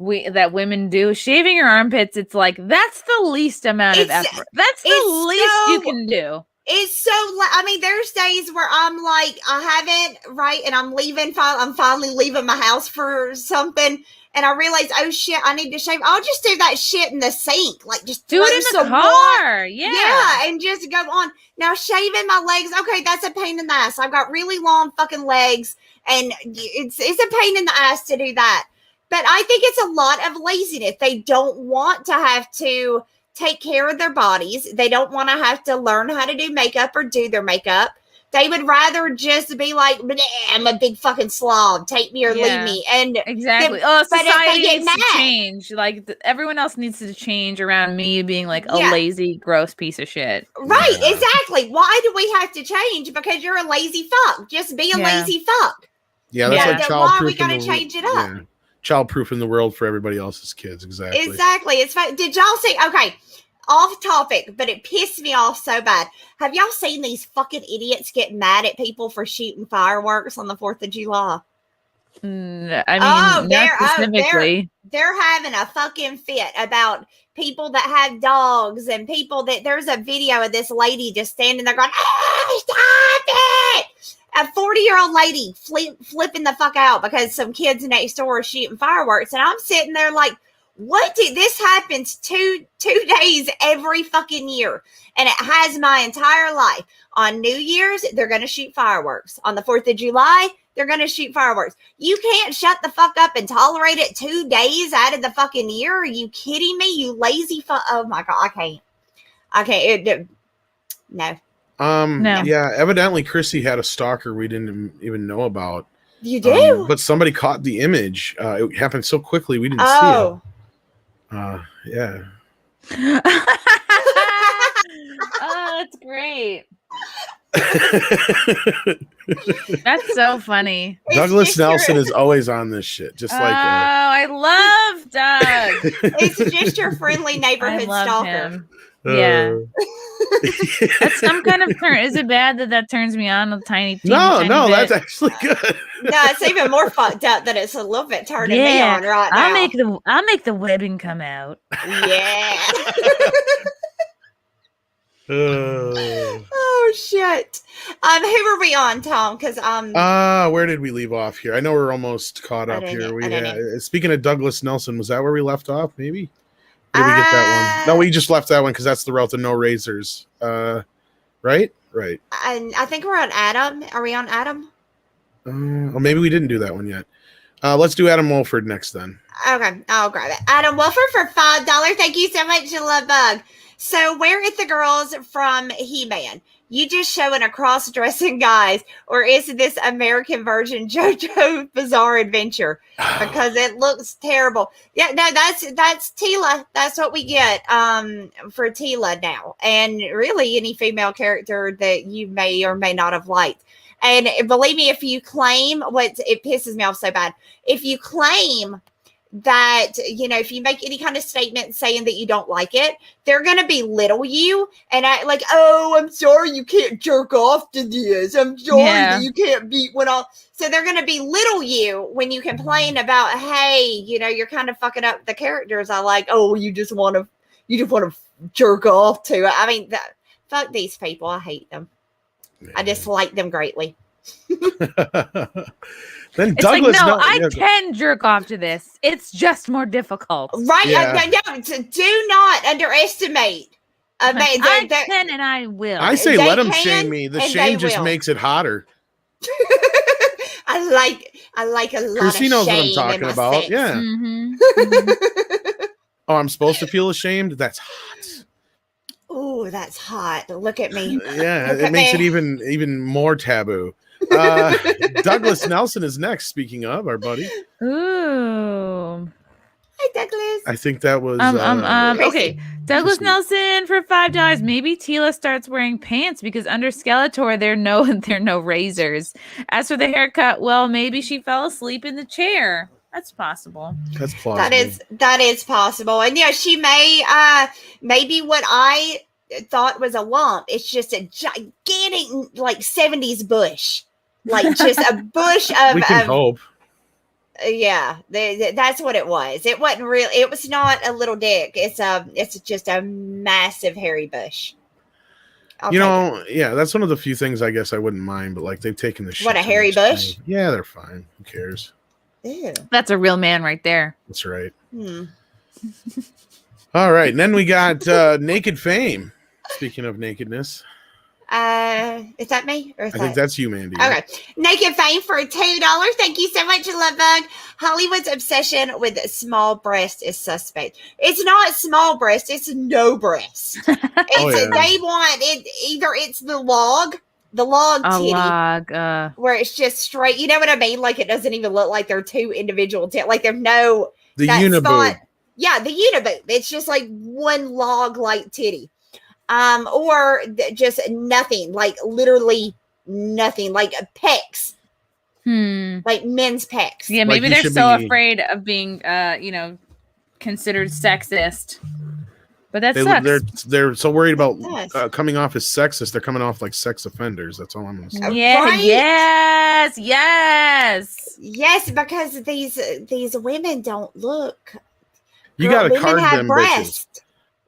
that women do, shaving your armpits, it's like that's the least amount of effort. That's the least you can do. It's so, I mean, there's days where I'm like, I haven't, right? And I'm leaving, I'm finally leaving my house for something. And I realize, oh shit, I need to shave. I'll just do that shit in the sink. Like, just do it in the car. Yeah. And just go on. Now, shaving my legs, okay, that's a pain in the ass. I've got really long fucking legs, and it's a pain in the ass to do that. But I think it's a lot of laziness. They don't want to have to take care of their bodies. They don't want to have to learn how to do makeup or do their makeup. They would rather just be like, I'm a big fucking slob. Take me or leave me. And exactly. Society needs to change. Like everyone else needs to change around me being like a lazy, gross piece of shit. Right. Yeah. Exactly. Why do we have to change? Because you're a lazy fuck. Just be a lazy fuck. Yeah. That's like why we got to change it up? Yeah. Child-proof in the world for everybody else's kids. Exactly. It's fun. Did y'all see? Okay. Off topic, but it pissed me off so bad. Have y'all seen these fucking idiots get mad at people for shooting fireworks on the 4th of July? I mean, not specifically. They're having a fucking fit about people that have dogs and people that, there's a video of this lady just standing there going, oh, stop it! A 40-year-old lady flipping the fuck out because some kids next door are shooting fireworks. And I'm sitting there like, what did this happens two days every fucking year, and it has my entire life. On New Year's, they're going to shoot fireworks. On the 4th of July, they're going to shoot fireworks. You can't shut the fuck up and tolerate it 2 days out of the fucking year. Are you kidding me? You lazy fuck. Oh my God. I can't. No. No. Yeah, evidently Chrissie had a stalker we didn't even know about. You do? But somebody caught the image. It happened so quickly we didn't Oh. see it. Yeah. Oh, that's great. That's so funny. Douglas Nelson is always on this shit, just like I love Doug. It's just your friendly I neighborhood love stalker. him. Yeah. That's some kind of turn. Is it bad that turns me on a tiny no, bit? that's actually good. No, it's even more fucked up that it's a little bit turning me on right now. I'll make the webbing come out. Yeah. Oh shit. Who were we on, Tom? Because where did we leave off here? I know we're almost caught up here. Speaking of Douglas Nelson, was that where we left off? Maybe. Or did we get that one? No, we just left that one because that's the route to no razors. Right. And I think we're on Adam. Are we on Adam? Or maybe we didn't do that one yet. Let's do Adam Wolford next then. Okay, I'll grab it. Adam Wolford for $5. Thank you so much, Love Bug. So, where is the girls from He-Man? You just showing a cross-dressing guys, or is this American version JoJo Bizarre Adventure? Because it looks terrible. Yeah, no, that's Teela. That's what we get for Teela now, and really any female character that you may or may not have liked. And believe me, if you claim it pisses me off so bad. If you claim that, if you make any kind of statement saying that you don't like it, they're going to belittle you and act like, oh, I'm sorry you can't jerk off to this. I'm sorry that you can't beat one off. So they're going to belittle you when you complain about, hey, you're kind of fucking up the characters I like. Oh, you just want to jerk off to it. I mean, fuck these people. I hate them. I dislike them greatly. Then it's Douglas, like, no, I can jerk off to this. It's just more difficult. Right. Yeah. Do not underestimate. I can and I will. I say let them shame me. The shame just makes it hotter. I like a lot Chrissie of knows shame what I'm talking about. Sex. Yeah. Mm-hmm. Oh, I'm supposed to feel ashamed? That's hot. Oh, that's hot. Look at me. Yeah, it makes it even more taboo. Douglas Nelson is next. Speaking of our buddy. Ooh. Hi, Douglas. I think that was okay. Douglas Nelson for $5. Maybe Teela starts wearing pants because under Skeletor there are no razors. As for the haircut, well, maybe she fell asleep in the chair. That's possible. That's plausible. That is possible. And yeah, she may maybe what I thought was a lump. It's just a gigantic 70s bush. Like just a bush of we can hope. Yeah, that's what it was. It wasn't real. It was not a little dick. It's just a massive hairy bush. Yeah, that's one of the few things I guess I wouldn't mind. But they've taken the shit. What, a hairy bush? Yeah, they're fine. Who cares? Ew. That's a real man right there. That's right. All right, and then we got Naked Fame. Speaking of nakedness. Is that me? Or I think that's you, Mandy. Okay. Naked Fame for $2. Thank you so much, Love Bug. Hollywood's obsession with small breast is suspect. It's not small breast, it's no breast. They want it either it's the log titty, where it's just straight. You know what I mean? It doesn't even look like they're two individual there's no the uniboob. Spot. Yeah, the uniboob. It's just one log titty. Or just nothing, literally nothing, pecs. Men's pecs. Yeah, maybe they're so afraid of being, considered sexist. But that sucks. They're so worried about coming off as sexist. They're coming off like sex offenders. That's all I'm going to say. Yeah. Right? Yes. Because these women don't look. You got to card them bitches.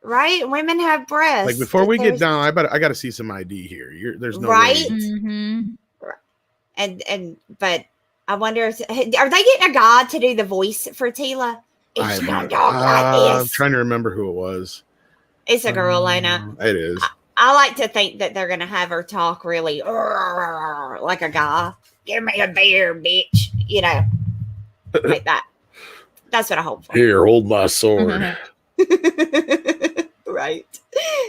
Right, women have breasts. Before we get down, I got to see some ID here. There's no right. Mm-hmm. But I wonder, are they getting a guy to do the voice for Teela? I'm trying to remember who it was. It's a girl, Lena. It is. I like to think that they're gonna have her talk really like a guy. Give me a beer, bitch. Like that. That's what I hope for. Here, hold my sword. Right.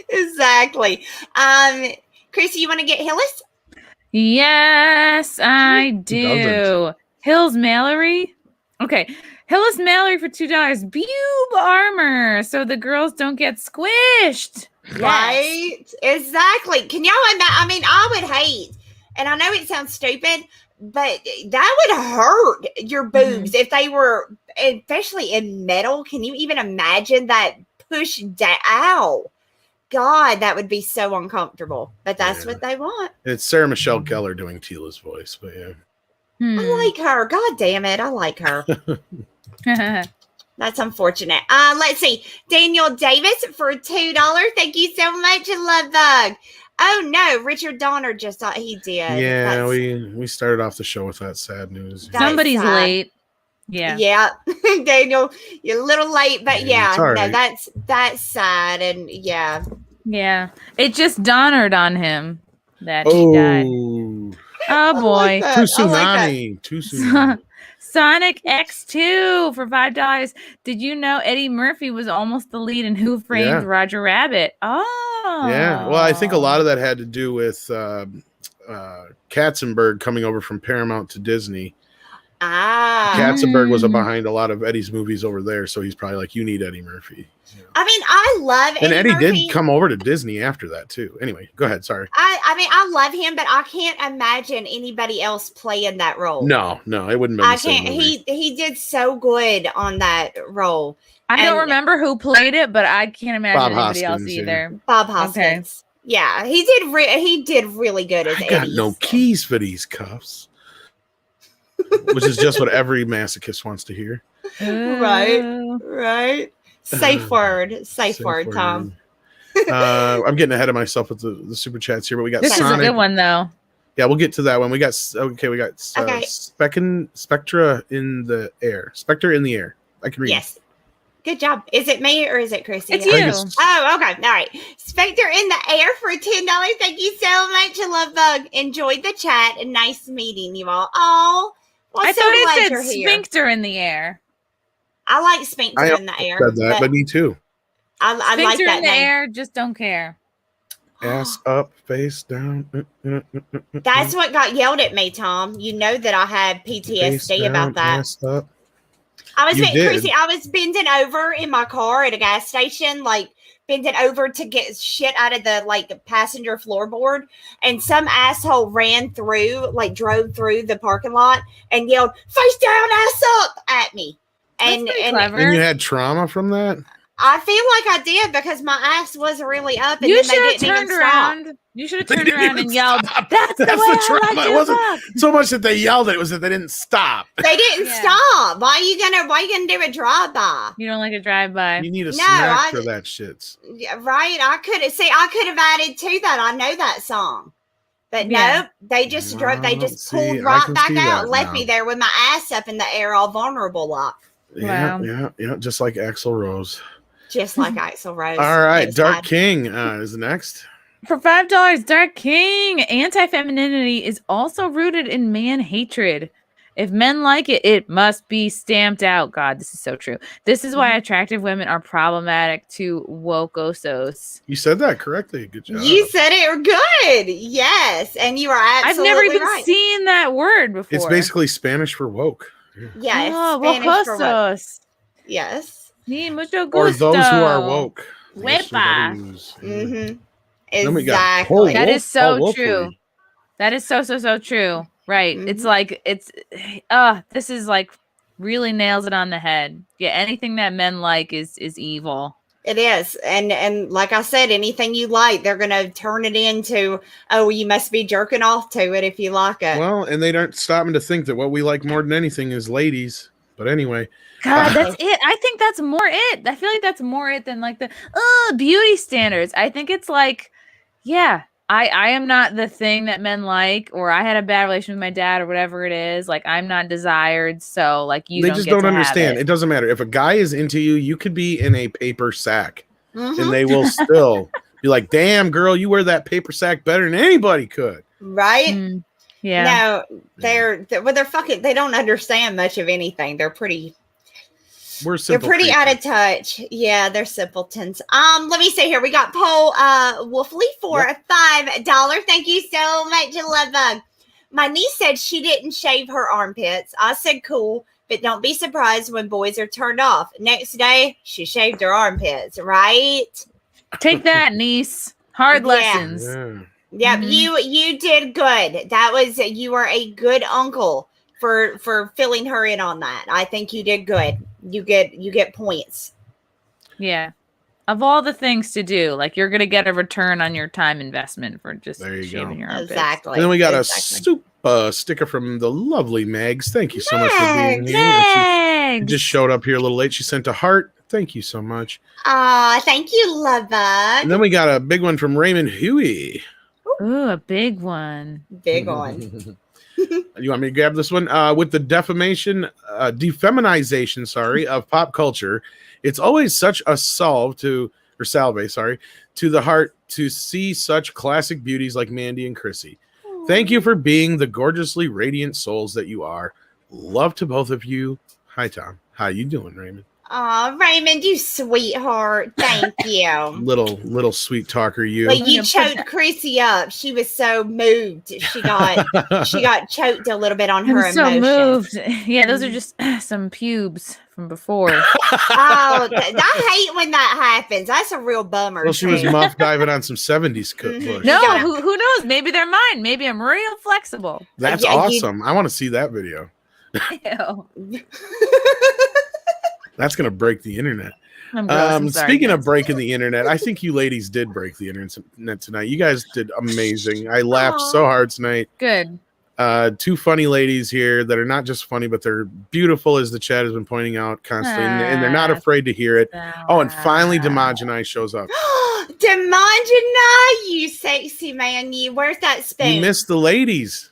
Exactly. Chrissy, you want to get Hillis? Yes, I Who do. doesn't? Hills Mallory. Okay. Hillis Mallory for $2. Bube armor, so the girls don't get squished. Yes. Right? Exactly. Can y'all imagine? I mean, I would hate, and I know it sounds stupid, but that would hurt your boobs if they were, especially in metal. Can you even imagine that push down? Ow. God, that would be so uncomfortable. But that's what they want. It's Sarah Michelle Gellar doing Teela's voice, but yeah. I like her. God damn it. I like her. That's unfortunate. Let's see. Daniel Davis for $2. Thank you so much, Love Bug. Oh no, Richard Donner just thought he did. Yeah, we started off the show with that sad news. Somebody's late. Yeah. Yeah. Daniel, you're a little late, but it's all right. no, that's sad, and yeah. Yeah. It just dawned on him that he died. Oh boy. Like Too tsunami. Too tsunami. Sonic X2 for $5. Did you know Eddie Murphy was almost the lead in Who Framed Roger Rabbit? Oh. Yeah. Well, I think a lot of that had to do with Katzenberg coming over from Paramount to Disney. Katzenberg was behind a lot of Eddie's movies over there, so he's probably like, you need Eddie Murphy. Yeah. I mean, I love and Eddie Murphy. Did come over to Disney after that too. Anyway, go ahead. Sorry. I mean, I love him, but I can't imagine anybody else playing that role. No, it wouldn't be. I can't. He did so good on that role. I don't remember who played it, but I can't imagine anybody else either. Yeah. Bob Hoskins. Okay. Yeah, he did really good as Eddie. I got no keys for these cuffs. Which is just what every masochist wants to hear. Right. Safe word, Tom. I'm getting ahead of myself with the super chats here, but we got this Sonic. Is a good one though. Yeah, we'll get to that one. We got Spectra in the air. Spectre in the air. I can read. Yes. Good job. Is it me or is it Chrissy? It's you. Oh, okay. All right. Spectre in the air for $10. Thank you so much, Love Bug. Enjoyed the chat and nice meeting you all. Oh, well, I thought it said sphincter in the air. I like sphincter in the air. Said that, but me too. I like that in the name. air. Just don't care. Ass up, face down. That's what got yelled at me, Tom. You know that I had PTSD about that. Ass up. I was bending over in my car at a gas station, like bending over to get shit out of the passenger floorboard, and some asshole drove through the parking lot and yelled "face down, ass up" at me. And you had trauma from that? I feel like I did because my ass was really up, and you then they didn't even around. stop. You should have turned around and yelled, That's the trauma. It wasn't so much that they yelled it was that they didn't stop. They didn't stop. Why are you gonna do a drive-by? You don't like a drive-by. You need a snack for that shit. Yeah, right. I could have added to that. I know that song. But nope, they just drove. They just pulled right back out, left me there with my ass up in the air, all vulnerable like. Yeah, just like Axl Rose. Just like Axl Rose. All right, Dark King is next. For $5, Dark King. Anti-femininity is also rooted in man hatred. If men like it, it must be stamped out. God, this is so true. This is why attractive women are problematic to woke-osos. You said that correctly. Good job. You said it good. Yes, and you are absolutely I've never even right. seen that word before. It's basically Spanish for woke. Yeah, Spanish for woke. Yes. Ni mucho gusto. Or those who are woke. Wepa. Exactly. That is so true. That is so true. Right. It's like, this is like really nails it on the head. Yeah. Anything that men like is evil. It is. And like I said, anything you like, they're going to turn it into, oh, you must be jerking off to it if you like it. Well, and they don't stop to think that what we like more than anything is ladies. But anyway. God, that's it. I think that's more it. I feel like that's more it than like the beauty standards. I think it's like, yeah, I am not the thing that men like, or I had a bad relation with my dad or whatever it is. Like, I'm not desired. So like they just don't understand. It doesn't matter. If a guy is into you, you could be in a paper sack and they will still be like, damn girl, you wear that paper sack better than anybody could. Right. Yeah. No, they're fucking, they don't understand much of anything. They're pretty We're They're simple. pretty creatures. out of touch. Yeah, they're simpletons. Let me see here. We got Paul Wolfley for $5. Thank you so much, Love. My niece said she didn't shave her armpits. I said cool, but don't be surprised when boys are turned off. Next day, she shaved her armpits, right? Take that, niece. Hard lessons. Yeah. Yep, you did good. You are a good uncle for filling her in on that. I think you did good. You get points. Yeah. Of all the things to do, like you're gonna get a return on your time investment for just shaving your armpits. Exactly. And then we got a super sticker from the lovely Megs. Thank you so much for being here. She just showed up here a little late. She sent a heart. Thank you so much. Thank you, Love. And then we got a big one from Raymond Huey. Ooh, a big one. Big one. You want me to grab this one? With the defeminization of pop culture, it's always such a salve to the heart to see such classic beauties like Mandy and Chrissy. Thank you for being the gorgeously radiant souls that you are. Love to both of you. Hi, Tom. How you doing, Raymond? Oh, Raymond, you sweetheart. Thank you. little sweet talker, you. Like you choked Chrissy up. She was so moved. She got choked a little bit on her emotions. So moved. Yeah, those are just some pubes from before. I hate when that happens. That's a real bummer. Well, she was muff diving on some 70s cook bush. No, who knows? Maybe they're mine. Maybe I'm real flexible. That's awesome. I want to see that video. That's going to break the internet. Speaking of breaking the internet, I think you ladies did break the internet tonight. You guys did amazing. I laughed so hard tonight. Good. Two funny ladies here that are not just funny, but they're beautiful, as the chat has been pointing out constantly, and they're not afraid to hear it. Oh, and finally, Demogeni shows up. Demogeni, you sexy man. Where's that spoon? You missed the ladies.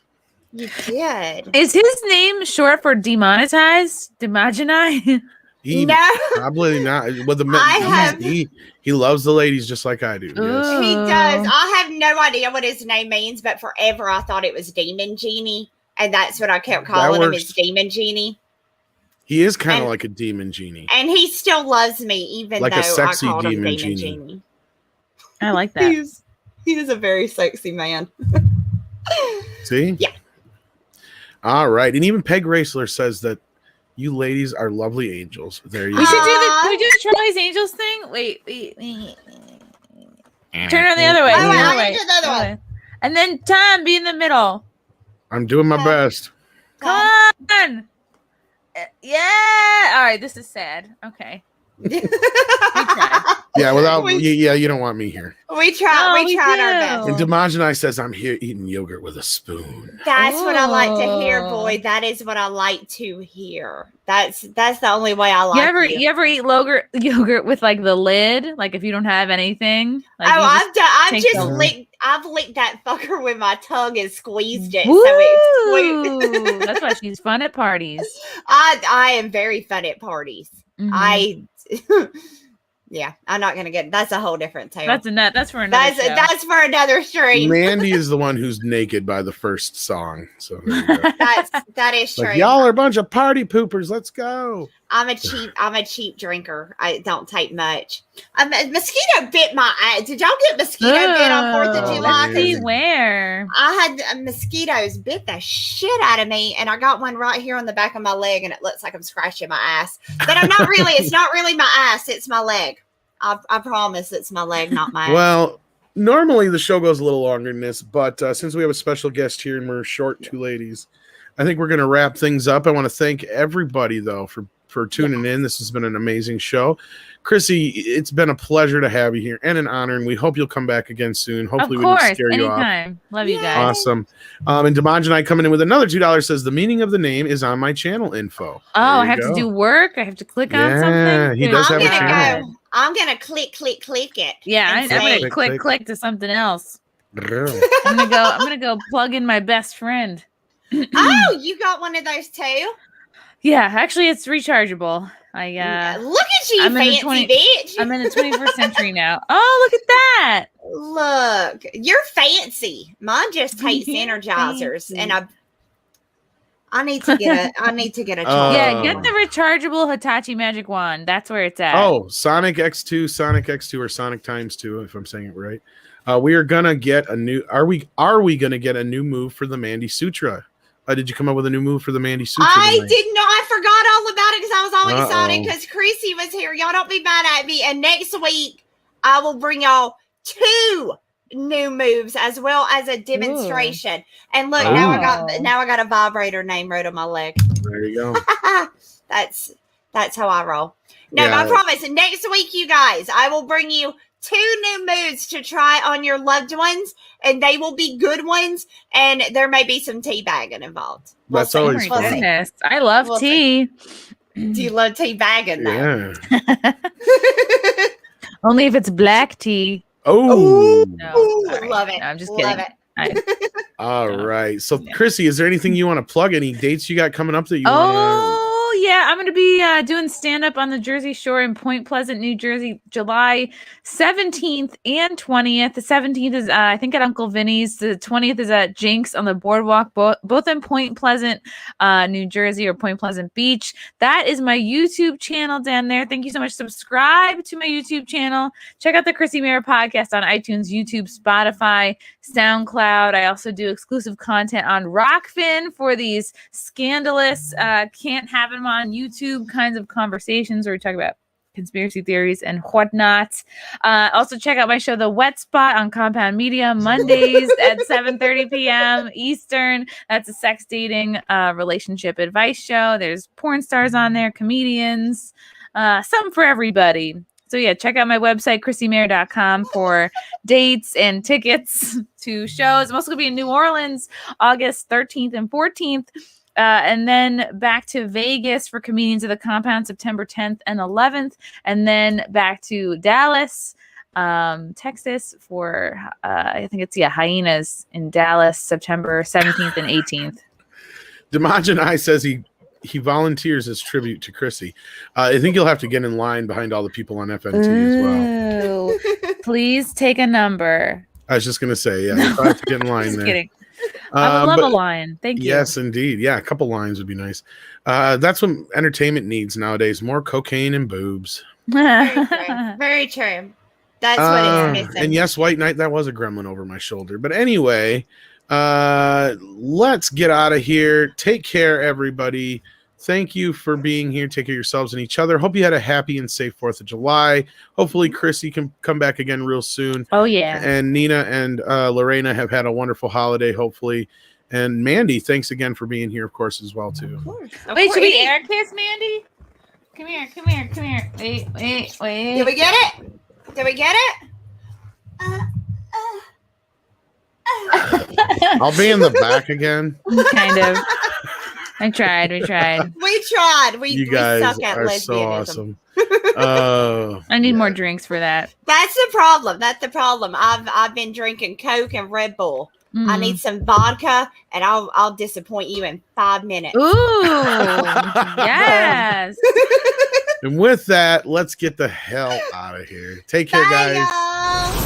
You did. Is his name short for demonetized? Demogeni? No, probably not. Well, he loves the ladies just like I do. Yes. He does. I have no idea what his name means, but forever I thought it was Demon Genie, and that's what I kept calling him, is Demon Genie. He is kind of like a demon genie, and he still loves me, even like though a sexy I called him demon Demon genie. Genie. I like that. He is a very sexy man. See? Yeah. All right, and even Peg Racler says that you ladies are lovely angels. There you go. Can we do the Charlie's Angels thing? Wait. Turn it the other way. The other way. And then Tom, be in the middle. I'm doing my best. Come on. Yeah. All right. This is sad. Okay. Yeah, you don't want me here. We tried our best. And Demogeni says I'm here eating yogurt with a spoon. That's what I like to hear, boy. That is what I like to hear. That's the only way I like it. You ever eat yogurt with like the lid? Like if you don't have anything? Like I've licked that fucker with my tongue and squeezed it. Woo! So it's That's why she's fun at parties. I am very fun at parties. Mm-hmm. Yeah, I'm not gonna get. That's a whole different tale. That's for another. That's for another stream. Mandy is the one who's naked by the first song. So there you go. that is true. Like, y'all are a bunch of party poopers. Let's go. I'm a cheap drinker. I don't take much. A mosquito bit my eye. Did y'all get mosquito bit on 4th of July? Let's see where. I had mosquitoes bit the shit out of me, and I got one right here on the back of my leg, and it looks like I'm scratching my ass. But I'm not really. It's not really my ass. It's my leg. I promise it's my leg, not my ass. Well, normally the show goes a little longer than this, but since we have a special guest here and we're short two ladies, I think we're going to wrap things up. I want to thank everybody, though, for tuning in. This has been an amazing show. Chrissy, it's been a pleasure to have you here and an honor, and we hope you'll come back again soon. Hopefully we didn't scare you off. Love you guys. Awesome. And Demogeni coming in with another $2 says the meaning of the name is on my channel info. I have to do work. I have to click on something. He does have a channel. I'm gonna click it. Yeah, I'm gonna click to something else. I'm gonna go plug in my best friend. Oh, you got one of those too? Yeah, actually, it's rechargeable. Look at you, fancy bitch. I'm in the 21st century now. Oh, look at that! Look, you're fancy. Mine just takes energizers, and I need to get a Yeah, get the rechargeable Hitachi Magic Wand. That's where it's at. Oh, Sonic X2, or Sonic times 2, if I'm saying it right. We are gonna get a new. Are we gonna get a new move for the Mandy Sutra? Did you come up with a new move for the Mandy Sutra? I did not. I forgot all about it because I was all excited because Chrissie was here. Y'all don't be mad at me. And next week, I will bring y'all 2 new moves as well as a demonstration. Ooh. And look, now I got a vibrator name right on my leg. There you go. That's how I roll. No, I promise. Next week, you guys, I will bring you 2 new moves to try on your loved ones, and they will be good ones, and there may be some teabagging involved. That's always fun. I love tea. Do you love teabagging though? Yeah. Only if it's black tea. Oh, love it. No, I'm just kidding. All right. So, Chrissie, is there anything you want to plug? Any dates you got coming up that you want to? Yeah, I'm going to be doing stand-up on the Jersey Shore in Point Pleasant, New Jersey, July 17th and 20th. The 17th is, I think, at Uncle Vinny's. The 20th is at Jinx on the Boardwalk, both in Point Pleasant, New Jersey, or Point Pleasant Beach. That is my YouTube channel down there. Thank you so much. Subscribe to my YouTube channel. Check out the Chrissie Mayer podcast on iTunes, YouTube, Spotify, SoundCloud. I also do exclusive content on Rockfin for these scandalous, can't have them on YouTube kinds of conversations where we talk about conspiracy theories and whatnot. Also check out my show, The Wet Spot, on Compound Media, Mondays at 7:30 p.m. Eastern. That's a sex, dating, relationship advice show. There's porn stars on there, comedians, something for everybody. So yeah, check out my website, ChrissieMayer.com, for dates and tickets to shows. I'm also going to be in New Orleans, August 13th and 14th. And then back to Vegas for Comedians of the Compound, September 10th and 11th. And then back to Dallas, Texas for, I think it's, Hyenas in Dallas, September 17th and 18th. Demogenai says he volunteers as tribute to Chrissie. I think you'll have to get in line behind all the people on FNT as well. Please take a number. I was just going to say, you'll have to get in line there. Kidding. I would love a line. Thank you. Yes, indeed. Yeah, a couple lines would be nice. That's what entertainment needs nowadays. More cocaine and boobs. Very true. Very true. That's what it's missing. And yes, White Knight, that was a gremlin over my shoulder. But anyway, let's get out of here. Take care, everybody. Thank you for being here. Take care of yourselves and each other. Hope you had a happy and safe 4th of July. Hopefully, Chrissie can come back again real soon. Oh, yeah. And Nina and Lorena have had a wonderful holiday, hopefully. And Mandy, thanks again for being here, of course, as well, too. Of course. Wait, should we air kiss Mandy? Come here. Wait. Did we get it? I'll be in the back again. Kind of. We tried. We guys suck at are lesbianism. So awesome. I need more drinks for that. That's the problem. I've been drinking Coke and Red Bull. I need some vodka, and I'll disappoint you in 5 minutes. Ooh, yes. And with that, let's get the hell out of here. Take care, guys. Y'all.